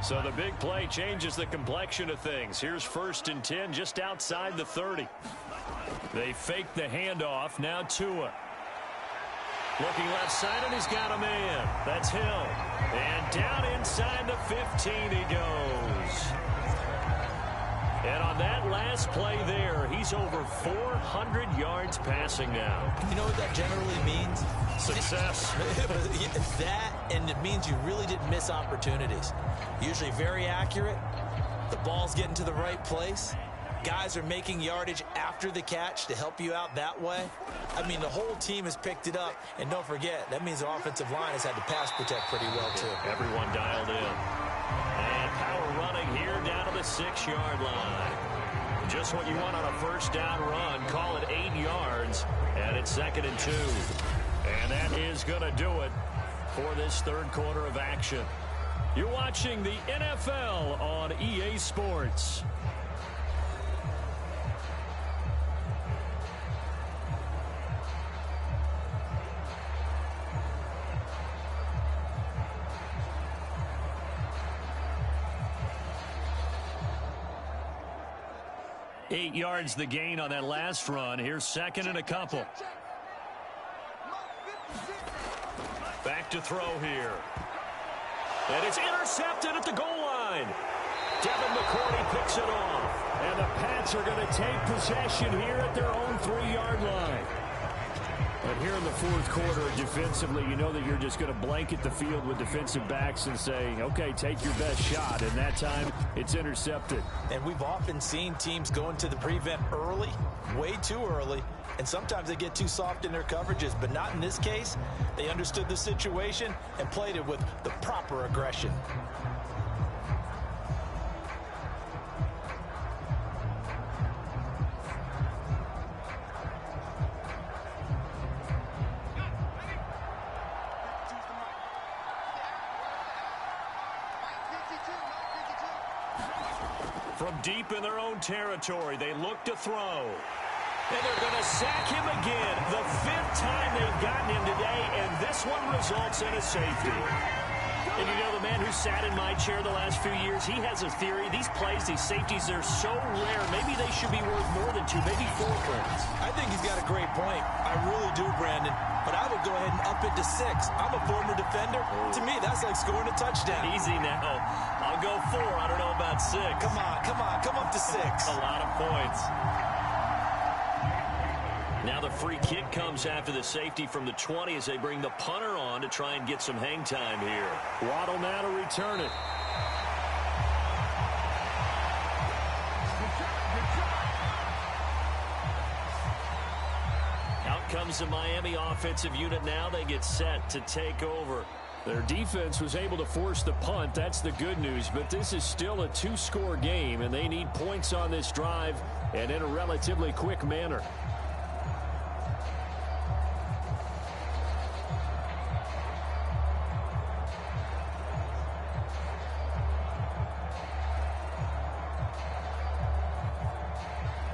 So the big play changes the complexion of things. Here's 1st and 10 just outside the 30. They fake the handoff. Now Tua. Looking left side, and he's got a man. That's Hill. And down inside the 15 he goes. And on that last play there, he's over 400 yards passing now. You know what that generally means? Success. That, and it means you really didn't miss opportunities. Usually very accurate. The ball's getting to the right place. Guys are making yardage after the catch to help you out that way. I mean, the whole team has picked it up. And don't forget, that means the offensive line has had to pass protect pretty well, too. Everyone dialed in. And power running here down to the 6-yard line. Just what you want on a first down run. Call it 8 yards. And it's 2nd and 2. And that is going to do it for this 3rd quarter of action. You're watching the NFL on EA Sports. Eight yards the gain on that last run. Here's 2nd and a couple. Back to throw here. And it's intercepted at the goal line. Devin McCourty picks it off. And the Pats are going to take possession here at their own 3-yard line. And here in the 4th quarter, defensively, you know that you're just going to blanket the field with defensive backs and say, okay, take your best shot. And that time, it's intercepted. And we've often seen teams go into the prevent early, way too early, and sometimes they get too soft in their coverages, but not in this case. They understood the situation and played it with the proper aggression. From deep in their own territory, they look to throw. And they're going to sack him again. The 5th time they've gotten him today, and this one results in a safety. And you know, the man who sat in my chair the last few years, he has a theory. These plays, these safeties, they're so rare. Maybe they should be worth more than 2, maybe 4 points. I think he's got a great point. I really do, Brandon. But I would go ahead and up it to 6. I'm a former defender. To me, that's like scoring a touchdown. Easy now. I'll go 4. I don't know about 6. Come on. Come up to 6. A lot of points. Now the free kick comes after the safety from the 20 as they bring the punter on to try and get some hang time here. Waddle now to return it. Out comes the Miami offensive unit now. They get set to take over. Their defense was able to force the punt. That's the good news. But this is still a 2-score game, and they need points on this drive and in a relatively quick manner.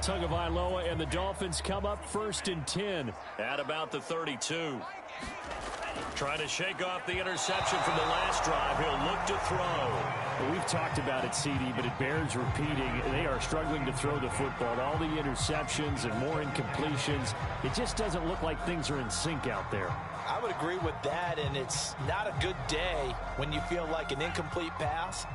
Tagovailoa and the Dolphins come up 1st and 10 at about the 32. Trying to shake off the interception from the last drive. He'll look to throw. Well, we've talked about it, CD, but it bears repeating. They are struggling to throw the football. All the interceptions and more incompletions. It just doesn't look like things are in sync out there. I would agree with that, and it's not a good day when you feel like an incomplete pass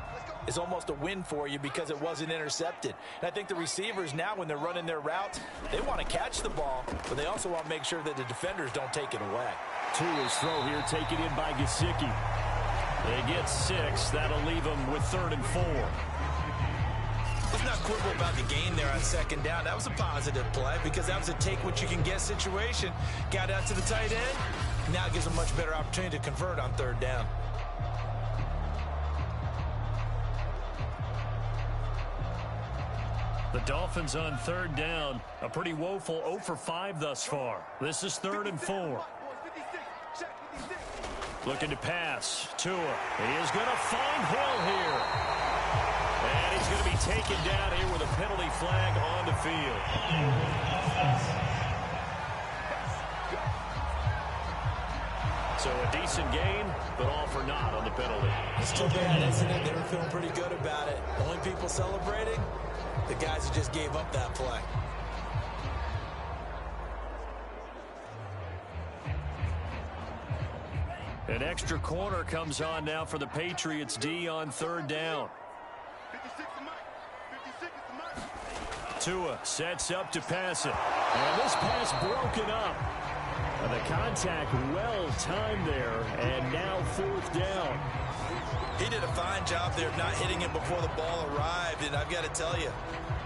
is almost a win for you because it wasn't intercepted. And I think the receivers now, when they're running their routes, they want to catch the ball, but they also want to make sure that the defenders don't take it away. Tua's throw here taken in by Gesicki. They get 6. That'll leave them with 3rd and 4. Let's not quibble about the gain there on 2nd down. That was a positive play because that was a take-what-you-can-get situation. Got out to the tight end. Now it gives them a much better opportunity to convert on 3rd down. The Dolphins on 3rd down. A pretty woeful 0 for 5 thus far. This is 3rd and 4. Looking to pass. Tua. He is going to find Hill here. And he's going to be taken down here with a penalty flag on the field. So a decent gain, but all for naught on the penalty. It's too bad, isn't it? They were feeling pretty good about it. Only people celebrating, the guys who just gave up that play. An extra corner comes on now for the Patriots D on 3rd down. Tua sets up to pass it. And this pass broken up. And the contact well timed there, and now 4th down. He did a fine job there of not hitting it before the ball arrived, and I've got to tell you,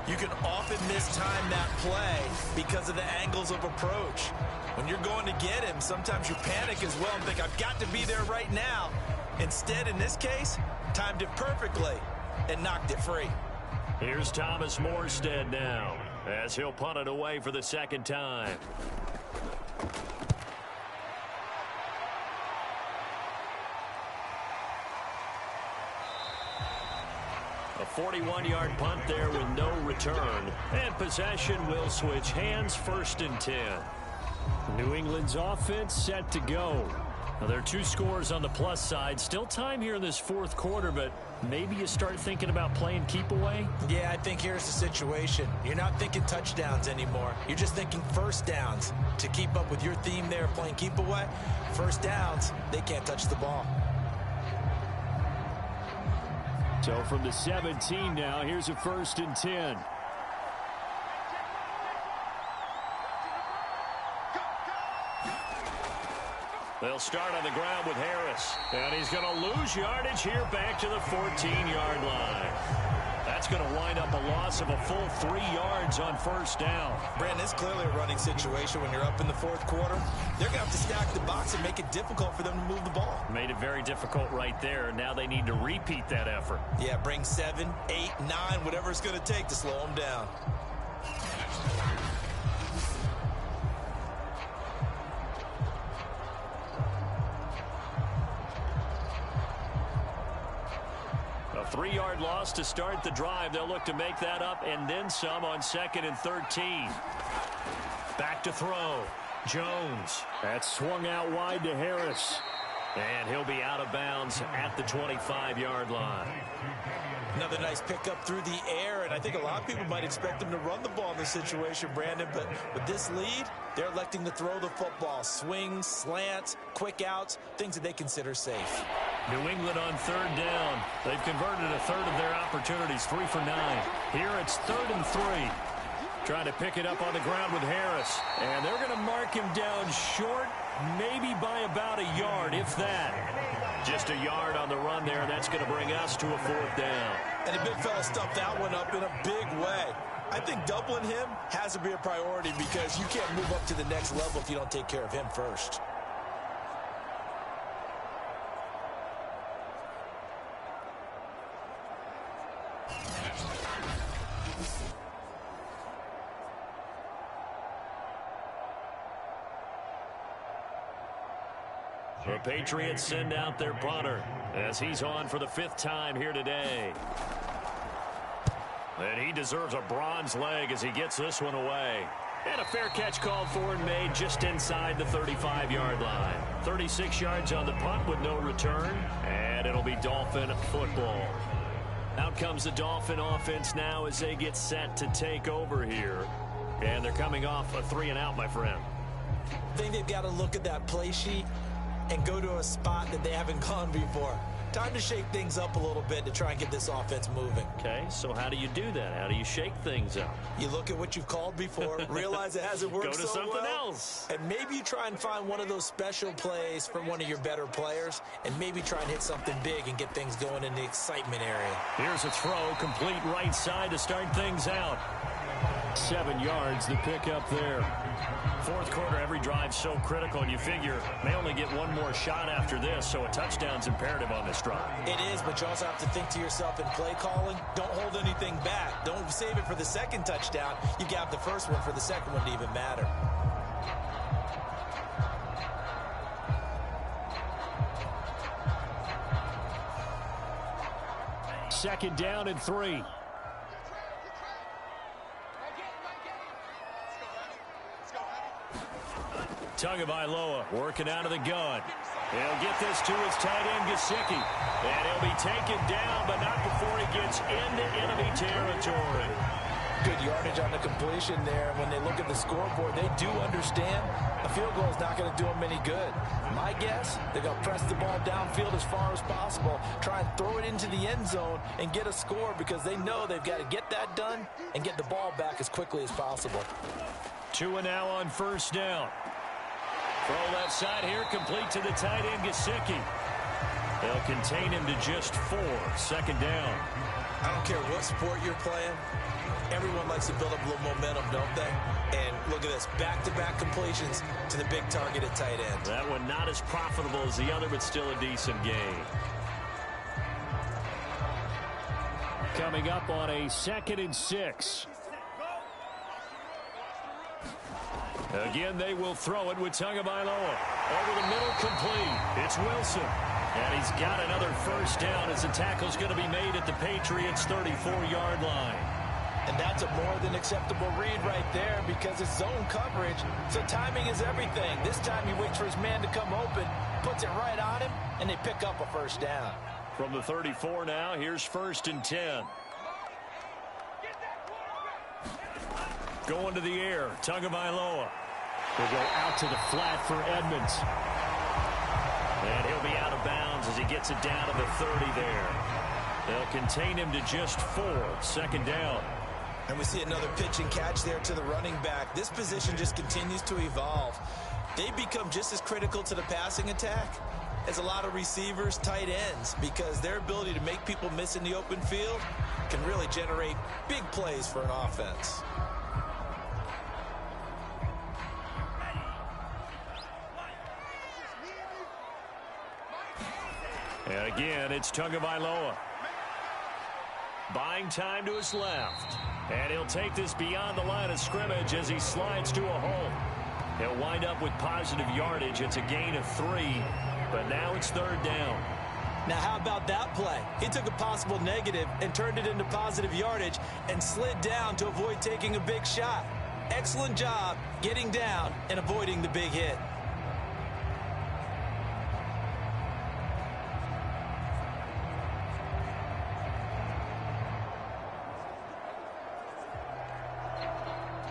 you can often mistime that play because of the angles of approach. When you're going to get him, sometimes you panic as well and think, I've got to be there right now. Instead, in this case, timed it perfectly and knocked it free. Here's Thomas Morstead now as he'll punt it away for the 2nd time. A 41-yard punt there with no return. And possession will switch hands, 1st and 10. New England's offense set to go. Now, there are 2 scores on the plus side. Still time here in this 4th quarter, but maybe you start thinking about playing keep away? Yeah, I think here's the situation. You're not thinking touchdowns anymore. You're just thinking 1st downs. To keep up with your theme there, playing keep away, 1st downs, they can't touch the ball. So from the 17 now, here's a 1st and 10. They'll start on the ground with Harris. And he's going to lose yardage here back to the 14-yard line. That's going to wind up a loss of a full 3 yards on 1st down. Brandon, it's clearly a running situation when you're up in the 4th quarter. They're going to have to stack the box and make it difficult for them to move the ball. Made it very difficult right there. Now they need to repeat that effort. Yeah, bring 7, 8, 9, whatever it's going to take to slow them down. A 3-yard loss to start the drive. They'll look to make that up and then some on 2nd and 13. Back to throw. Jones. That's swung out wide to Harris. And he'll be out of bounds at the 25-yard line. Another nice pickup through the air, and I think a lot of people might expect them to run the ball in this situation, Brandon, but with this lead, they're electing to throw the football. Swings, slants, quick outs, things that they consider safe. New England on 3rd down. They've converted a third of their opportunities, 3 for 9. Here it's 3rd and 3. Trying to pick it up on the ground with Harris. And they're going to mark him down short, maybe by about a yard, if that. Just a yard on the run there. That's going to bring us to a 4th down. And the big fella stuffed that one up in a big way. I think doubling him has to be a priority because you can't move up to the next level if you don't take care of him first. The Patriots send out their punter as he's on for the 5th time here today. And he deserves a bronze leg as he gets this one away. And a fair catch called for and made just inside the 35-yard line. 36 yards on the punt with no return. And it'll be Dolphin football. Out comes the Dolphin offense now as they get set to take over here. And they're coming off a 3-and-out, my friend. I think they've got to look at that play sheet and go to a spot that they haven't gone before. Time to shake things up a little bit to try and get this offense moving. Okay, so how do you do that? How do you shake things up? You look at what you've called before, realize it hasn't worked so well. Go to something else. And maybe you try and find one of those special plays from one of your better players, and maybe try and hit something big and get things going in the excitement area. Here's a throw, complete right side to start things out. 7 yards, the pickup there. 4th quarter, every drive so critical, and you figure they only get one more shot after this, so a touchdown's imperative on this drive. It is, but you also have to think to yourself in play calling, don't hold anything back. Don't save it for the second touchdown. You got the first one for the second one to even matter. Second down and 3. Tagovailoa working out of the gun. He'll get this to his tight end, Gesicki. And he'll be taken down, but not before he gets into enemy territory. Good yardage on the completion there. When they look at the scoreboard, they do understand a field goal is not going to do them any good. My guess, they're going to press the ball downfield as far as possible, try and throw it into the end zone and get a score because they know they've got to get that done and get the ball back as quickly as possible. 2 and now on 1st down. Throw left side here, complete to the tight end, Gesicki. They'll contain him to just 4. 2nd down. I don't care what sport you're playing. Everyone likes to build up a little momentum, don't they? And look at this, back-to-back completions to the big target at tight end. That one not as profitable as the other, but still a decent gain. Coming up on a 2nd and 6. Again, they will throw it with Tagovailoa. Over the middle, complete. It's Wilson. And he's got another 1st down as the tackle's going to be made at the Patriots' 34-yard line. And that's a more than acceptable read right there because it's zone coverage, so timing is everything. This time he waits for his man to come open, puts it right on him, and they pick up a 1st down. From the 34 now, here's 1st and 10. Going to the air, Tagovailoa. Will go out to the flat for Edmonds. And he'll be out of bounds as he gets it down to the 30 there. They'll contain him to just 4. 2nd down. And we see another pitch and catch there to the running back. This position just continues to evolve. They become just as critical to the passing attack as a lot of receivers, tight ends, because their ability to make people miss in the open field can really generate big plays for an offense. And again, it's Tagovailoa. Buying time to his left. And he'll take this beyond the line of scrimmage as he slides to a hole. He'll wind up with positive yardage. It's a gain of 3, but now it's 3rd down. Now, how about that play? He took a possible negative and turned it into positive yardage and slid down to avoid taking a big shot. Excellent job getting down and avoiding the big hit.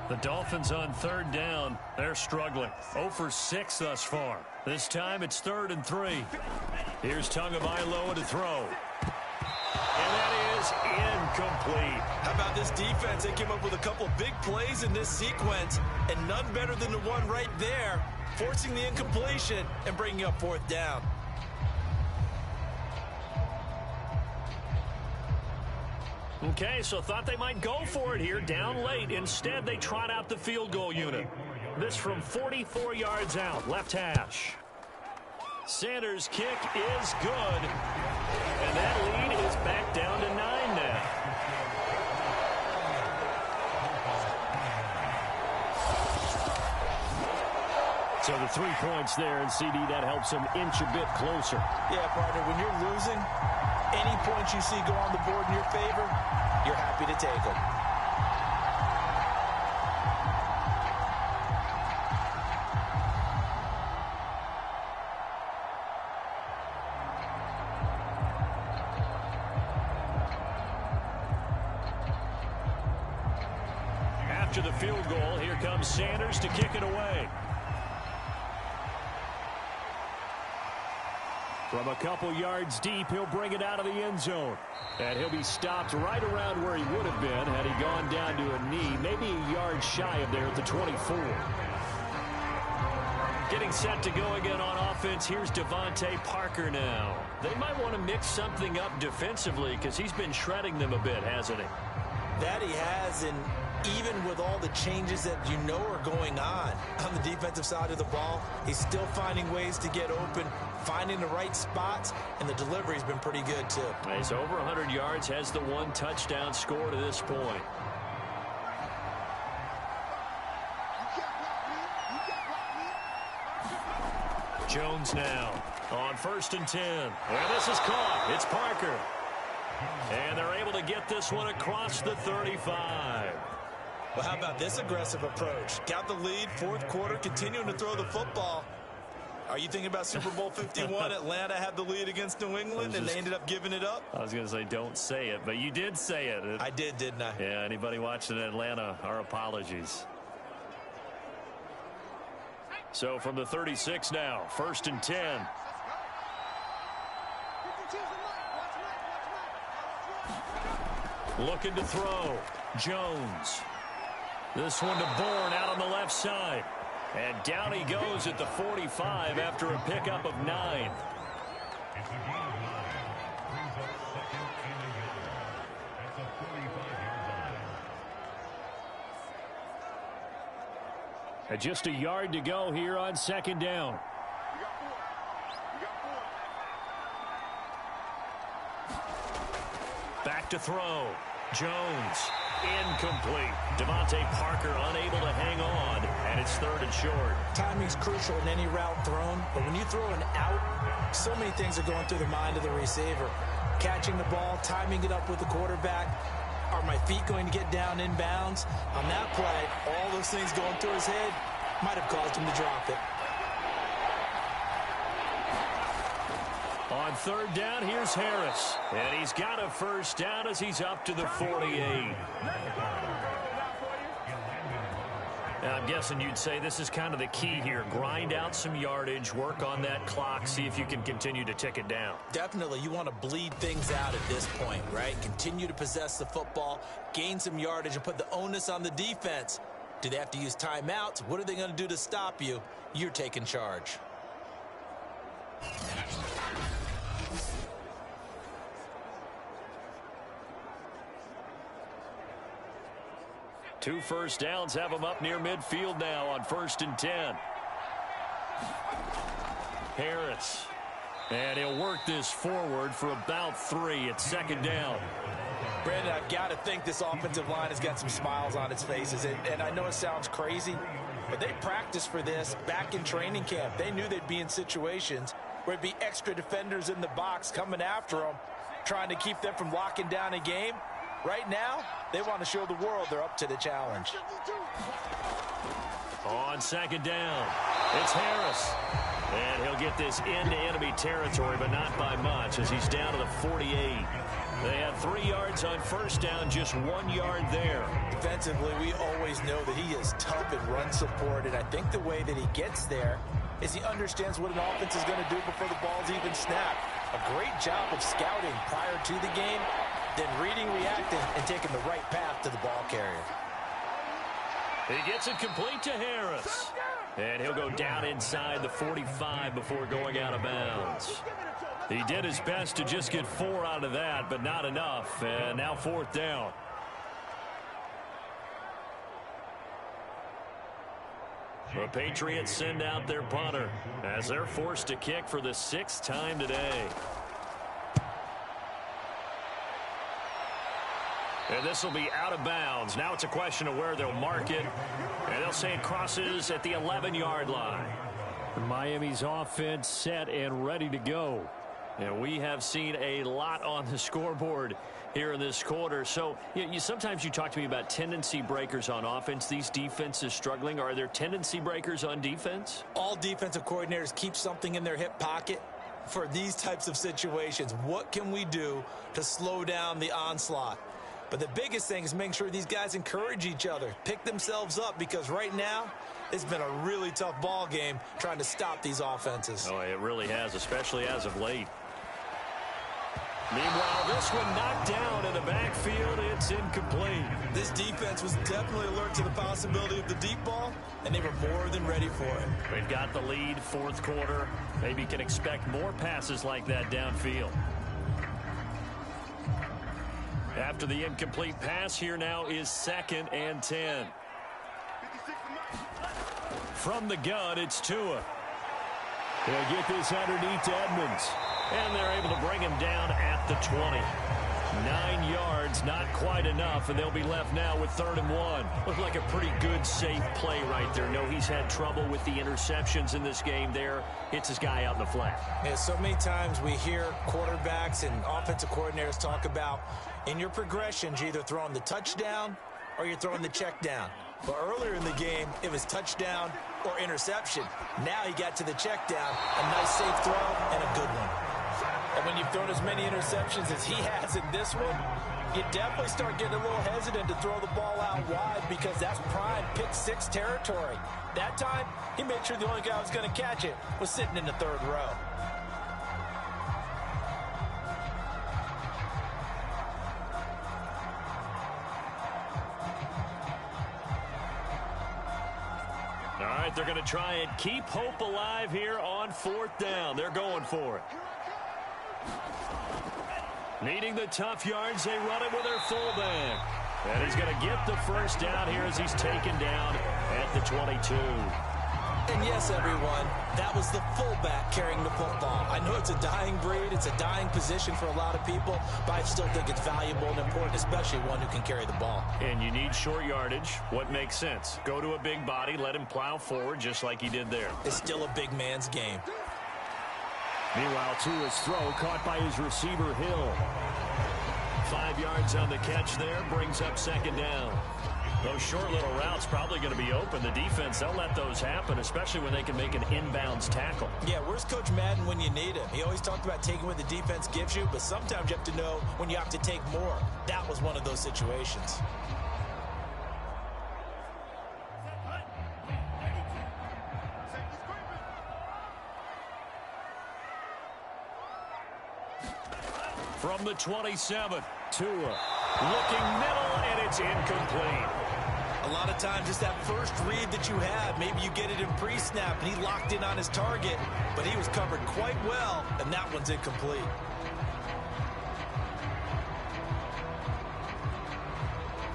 The Dolphins on third down. They're struggling. 0 for 6 thus far. This time it's 3rd and 3. Here's Tagovailoa to throw. And that is incomplete. How about this defense? They came up with a couple of big plays in this sequence, and none better than the one right there, forcing the incompletion and bringing up 4th down. Okay, so thought they might go for it here, down late. Instead, they trot out the field goal unit. This from 44 yards out, left hash. Sanders' kick is good. And that lead is back down to 9 now. So the 3 points there, and CD, that helps them inch a bit closer. Yeah, partner, when you're losing, any points you see go on the board in your favor, you're happy to take them. After the field goal, here comes Sanders to kick it away. From a couple yards deep, he'll bring it out of the end zone. And he'll be stopped right around where he would have been had he gone down to a knee, maybe a yard shy of there at the 24. Getting set to go again on offense, here's Devontae Parker now. They might want to mix something up defensively because he's been shredding them a bit, hasn't he? That he has, and even with all the changes that you know are going on the defensive side of the ball, he's still finding ways to get open, finding the right spots, and the delivery's been pretty good too. He's over 100 yards, has the 1 touchdown score to this point. Jones now on 1st and 10. And this is caught. It's Parker. And they're able to get this one across the 35. Well, how about this aggressive approach? Got the lead, 4th quarter, continuing to throw the football. Are you thinking about Super Bowl 51? Atlanta had the lead against New England, and they ended up giving it up? I was going to say, don't say it, but you did say it. I did, didn't I? Yeah, anybody watching Atlanta, our apologies. So from the 36 now, 1st and 10. Looking to throw. Jones. This one to Bourne out on the left side. And down he goes at the 45 after a pickup of 9. And just a yard to go here on 2nd down. Back to throw. Jones. Incomplete. Devontae Parker unable to hang on, and it's 3rd and short. Timing's crucial in any route thrown, but when you throw an out, so many things are going through the mind of the receiver. Catching the ball, timing it up with the quarterback. Are my feet going to get down in bounds? On that play, all those things going through his head might have caused him to drop it. On 3rd down, here's Harris. And he's got a 1st down as he's up to the 48. Now, I'm guessing you'd say this is kind of the key here. Grind out some yardage, work on that clock, see if you can continue to tick it down. Definitely, you want to bleed things out at this point, right? Continue to possess the football, gain some yardage, and put the onus on the defense. Do they have to use timeouts? What are they going to do to stop you? You're taking charge. Two 1st downs have them up near midfield now on 1st and 10. Harris. And he'll work this forward for about 3 at 2nd down. Brandon, I've got to think this offensive line has got some smiles on its faces. And I know it sounds crazy, but they practiced for this back in training camp. They knew they'd be in situations where it'd be extra defenders in the box coming after them, trying to keep them from locking down a game. Right now, they want to show the world they're up to the challenge. On second down, it's Harris. And he'll get this into enemy territory, but not by much, as he's down to the 48. They had 3 yards on first down, just 1 yard there. Defensively, we always know that he is tough in run support, and I think the way that he gets there is he understands what an offense is going to do before the ball's even snapped. A great job of scouting prior to the game, then reading, reacting, and taking the right path to the ball carrier. He gets it complete to Harris. And he'll go down inside the 45 before going out of bounds. He did his best to just get 4 out of that, but not enough. And now 4th down. The Patriots send out their punter as they're forced to kick for the 6th time today. And this will be out of bounds. Now it's a question of where they'll mark it. And they'll say it crosses at the 11-yard line. Miami's offense set and ready to go. And we have seen a lot on the scoreboard here in this quarter. So sometimes you talk to me about tendency breakers on offense. These defenses struggling. Are there tendency breakers on defense? All defensive coordinators keep something in their hip pocket for these types of situations. What can we do to slow down the onslaught? But the biggest thing is making sure these guys encourage each other, pick themselves up, because right now it's been a really tough ball game trying to stop these offenses. Oh, it really has, especially as of late. Meanwhile, this one knocked down in the backfield. It's incomplete. This defense was definitely alert to the possibility of the deep ball, and they were more than ready for it. We've got the lead, 4th quarter. Maybe can expect more passes like that downfield. After the incomplete pass, here now is 2nd and 10. From the gun, it's Tua. They'll get this underneath to Edmonds. And they're able to bring him down at the 20. 9 yards, not quite enough, and they'll be left now with 3rd and 1. Looked like a pretty good, safe play right there. No, he's had trouble with the interceptions in this game there. Hits his guy out in the flat. Yeah, so many times we hear quarterbacks and offensive coordinators talk about in your progressions, you're either throwing the touchdown or you're throwing the check down. But earlier in the game, it was touchdown or interception. Now he got to the check down, a nice safe throw and a good one. And when you've thrown as many interceptions as he has in this one, you definitely start getting a little hesitant to throw the ball out wide, because that's prime pick 6 territory. That time, he made sure the only guy who was going to catch it was sitting in the 3rd row. All right, they're going to try and keep hope alive here on 4th down. They're going for it. Needing the tough yards, they run it with their fullback. And he's going to get the 1st down here as he's taken down at the 22. And yes, everyone, that was the fullback carrying the football. I know it's a dying breed, it's a dying position for a lot of people, but I still think it's valuable and important, especially one who can carry the ball. And you need short yardage. What makes sense? Go to a big body, let him plow forward just like he did there. It's still a big man's game. Meanwhile, Tua's throw caught by his receiver, Hill. 5 yards on the catch there, brings up 2nd down. Those short little routes probably going to be open. The defense, they'll let those happen, especially when they can make an inbounds tackle. Yeah, where's Coach Madden when you need him? He always talked about taking what the defense gives you, but sometimes you have to know when you have to take more. That was one of those situations. From the 27, Tua looking middle, and it's incomplete. A lot of times it's that first read that you have. Maybe you get it in pre-snap, and he locked in on his target, but he was covered quite well, and that one's incomplete.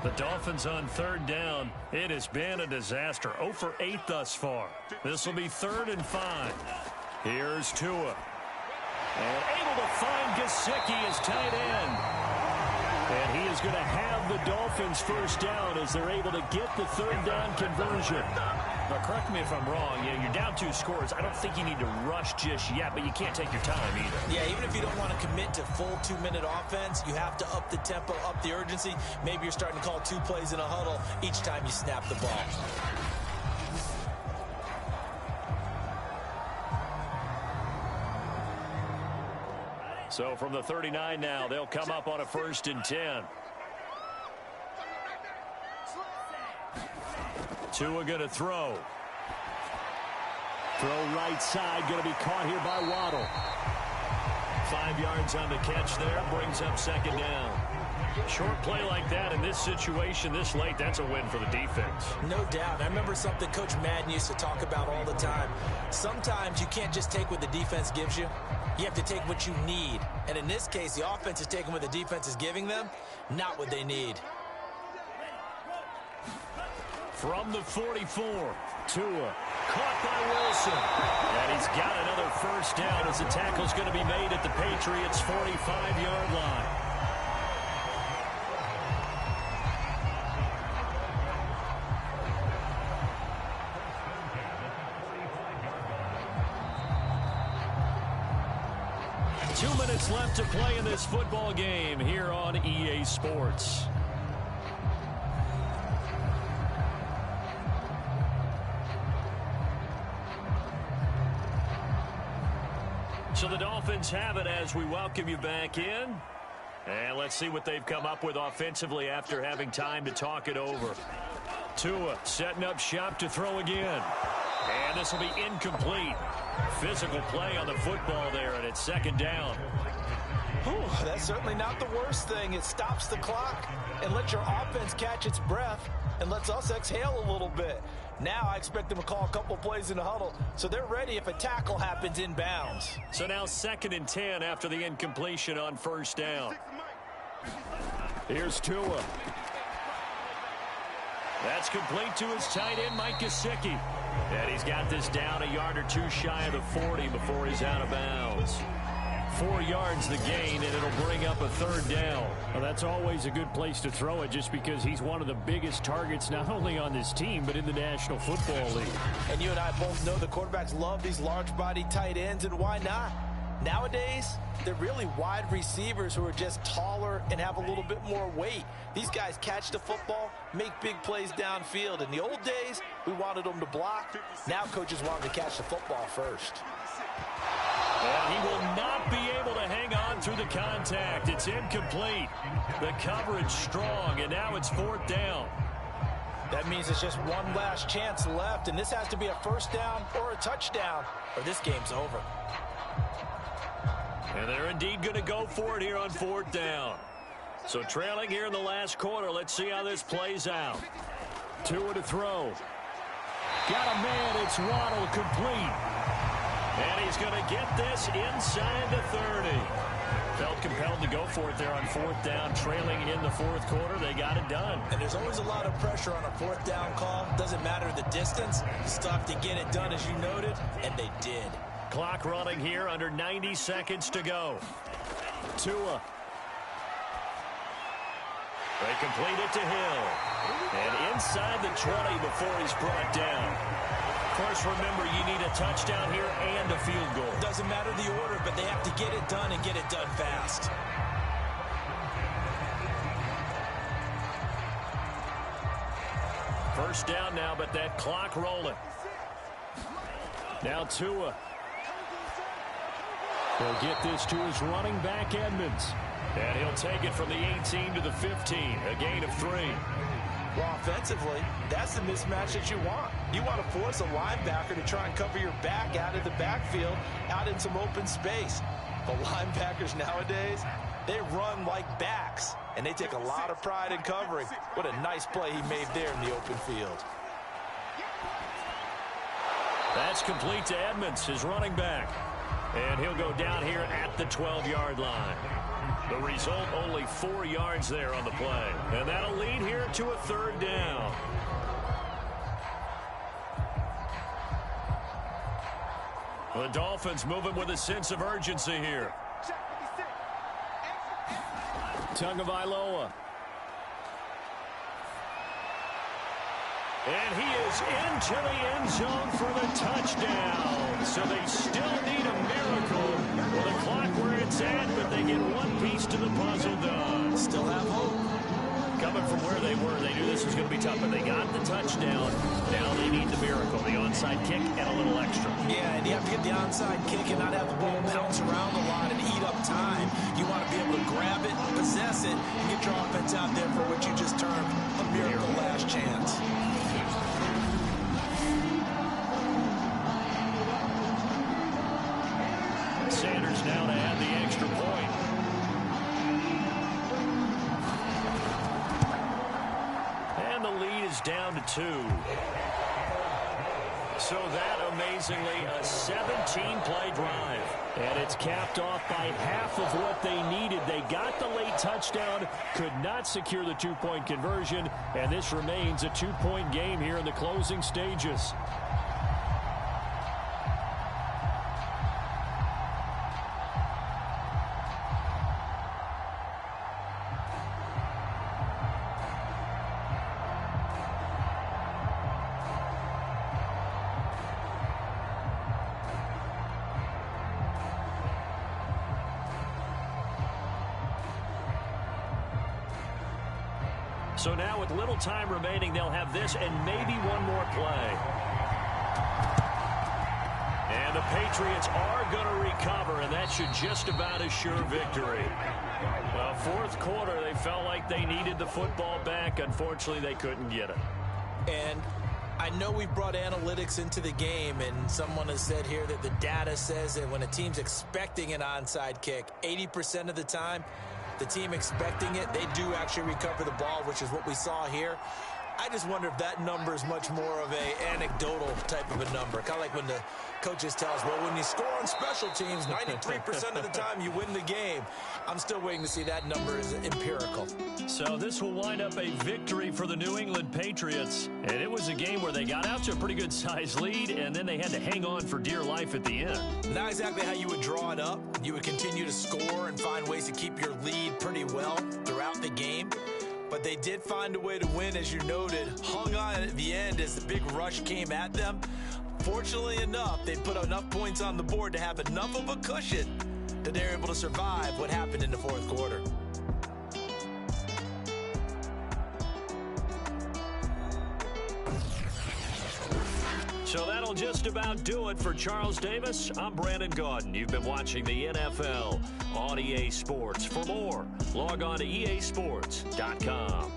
The Dolphins on 3rd down. It has been a disaster. 0 for 8 thus far. This will be 3rd and 5. Here's Tua. And able to find Gesicki as tight end. And he is going to have the Dolphins first down as they're able to get the third down conversion. Now, correct me if I'm wrong. Yeah, you're down 2 scores. I don't think you need to rush just yet, but you can't take your time either. Yeah, even if you don't want to commit to full 2-minute offense, you have to up the tempo, up the urgency. Maybe you're starting to call 2 plays in a huddle each time you snap the ball. So from the 39 now, they'll come up on a 1st and 10. Tua going to throw. Throw right side, going to be caught here by Waddle. 5 yards on the catch there, brings up 2nd down. Short play like that in this situation this late, that's a win for the defense. No doubt. I remember something Coach Madden used to talk about all the time. Sometimes you can't just take what the defense gives you. You have to take what you need. And in this case, the offense is taking what the defense is giving them, not what they need. From the 44, Tua caught by Wilson. And he's got another first down as the tackle's going to be made at the Patriots' 45-yard line. Left to play in this football game here on EA Sports. So the Dolphins have it as we welcome you back in. And let's see what they've come up with offensively after having time to talk it over. Tua setting up shop to throw again. And this will be incomplete. Physical play on the football there, and it's 2nd down. Whew, that's certainly not the worst thing. It stops the clock and lets your offense catch its breath and lets us exhale a little bit. Now I expect them to call a couple plays in the huddle, so they're ready if a tackle happens inbounds. So now 2nd and 10 after the incompletion on 1st down. Here's Tua. That's complete to his tight end, Mike Gesicki. And he's got this down a yard or 2 shy of the 40 before he's out of bounds. 4 yards the gain, and it'll bring up a 3rd down. Well, that's always a good place to throw it just because he's one of the biggest targets not only on this team but in the National Football League. And you and I both know the quarterbacks love these large-body tight ends, and why not? Nowadays, they're really wide receivers who are just taller and have a little bit more weight. These guys catch the football, make big plays downfield. In the old days, we wanted them to block. Now coaches want them to catch the football first. And he will not be able to hang on through the contact. It's incomplete. The coverage strong, and now it's 4th down. That means it's just one last chance left, and this has to be a 1st down or a touchdown, or this game's over. And they're indeed going to go for it here on 4th down. So trailing here in the last quarter, let's see how this plays out. Tua to throw. Got a man, it's Waddle, complete. And he's going to get this inside the 30. Felt compelled to go for it there on 4th down, trailing in the 4th quarter. They got it done. And there's always a lot of pressure on a 4th down call. Doesn't matter the distance. Stuff to get it done, as you noted, and they did. Clock running here, under 90 seconds to go. Tua. They complete it to Hill. And inside the 20 before he's brought down. Of course, remember, you need a touchdown here and a field goal. Doesn't matter the order, but they have to get it done and get it done fast. First down now, but that clock rolling. Now Tua. He'll get this to his running back, Edmonds. And he'll take it from the 18 to the 15, a gain of 3. Well, offensively, that's the mismatch that you want. You want to force a linebacker to try and cover your back out of the backfield, out in some open space. The linebackers nowadays, they run like backs, and they take a lot of pride in covering. What a nice play he made there in the open field. That's complete to Edmonds, his running back. And he'll go down here at the 12-yard line. The result, only 4 yards there on the play. And that'll lead here to a 3rd down. The Dolphins moving with a sense of urgency here. Tagovailoa. And he is into the end zone for the touchdown. So they still need a miracle with the clock where it's at, but they get one piece to the puzzle done. Still have hope. Coming from where they were, they knew this was going to be tough, but they got the touchdown. Now they need the miracle, the onside kick and a little extra. Yeah, and you have to get the onside kick and not have the ball bounce around a lot and eat up time. You want to be able to grab it, possess it, and get your offense out there for what you just termed a miracle last chance. Sanders now to add the extra point. And the lead is down to 2. So that, amazingly, a 17-play drive. And it's capped off by half of what they needed. They got the late touchdown, could not secure the 2-point conversion, and this remains a 2-point game here in the closing stages. So now with little time remaining, they'll have this and maybe one more play. And the Patriots are going to recover, and that should just about assure victory. Well, fourth quarter, they felt like they needed the football back. Unfortunately, they couldn't get it. And I know we brought analytics into the game, and someone has said here that the data says that when a team's expecting an onside kick, 80% of the time, the team expecting it, they do actually recover the ball, which is what we saw here. I just wonder if that number is much more of a anecdotal type of a number. Kind of like when the coaches tell us, well, when you score on special teams, 93% of the time you win the game. I'm still waiting to see that number is empirical. So this will wind up a victory for the New England Patriots. And it was a game where they got out to a pretty good-sized lead, and then they had to hang on for dear life at the end. Not exactly how you would draw it up. You would continue to score and find ways to keep your lead pretty well throughout the game. But they did find a way to win, as you noted. Hung on at the end as the big rush came at them. Fortunately enough, they put enough points on the board to have enough of a cushion that they're able to survive what happened in the fourth quarter. So that'll just about do it for Charles Davis. I'm Brandon Gaudin. You've been watching the NFL on EA Sports. For more, log on to easports.com.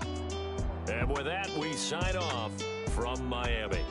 And with that, we sign off from Miami.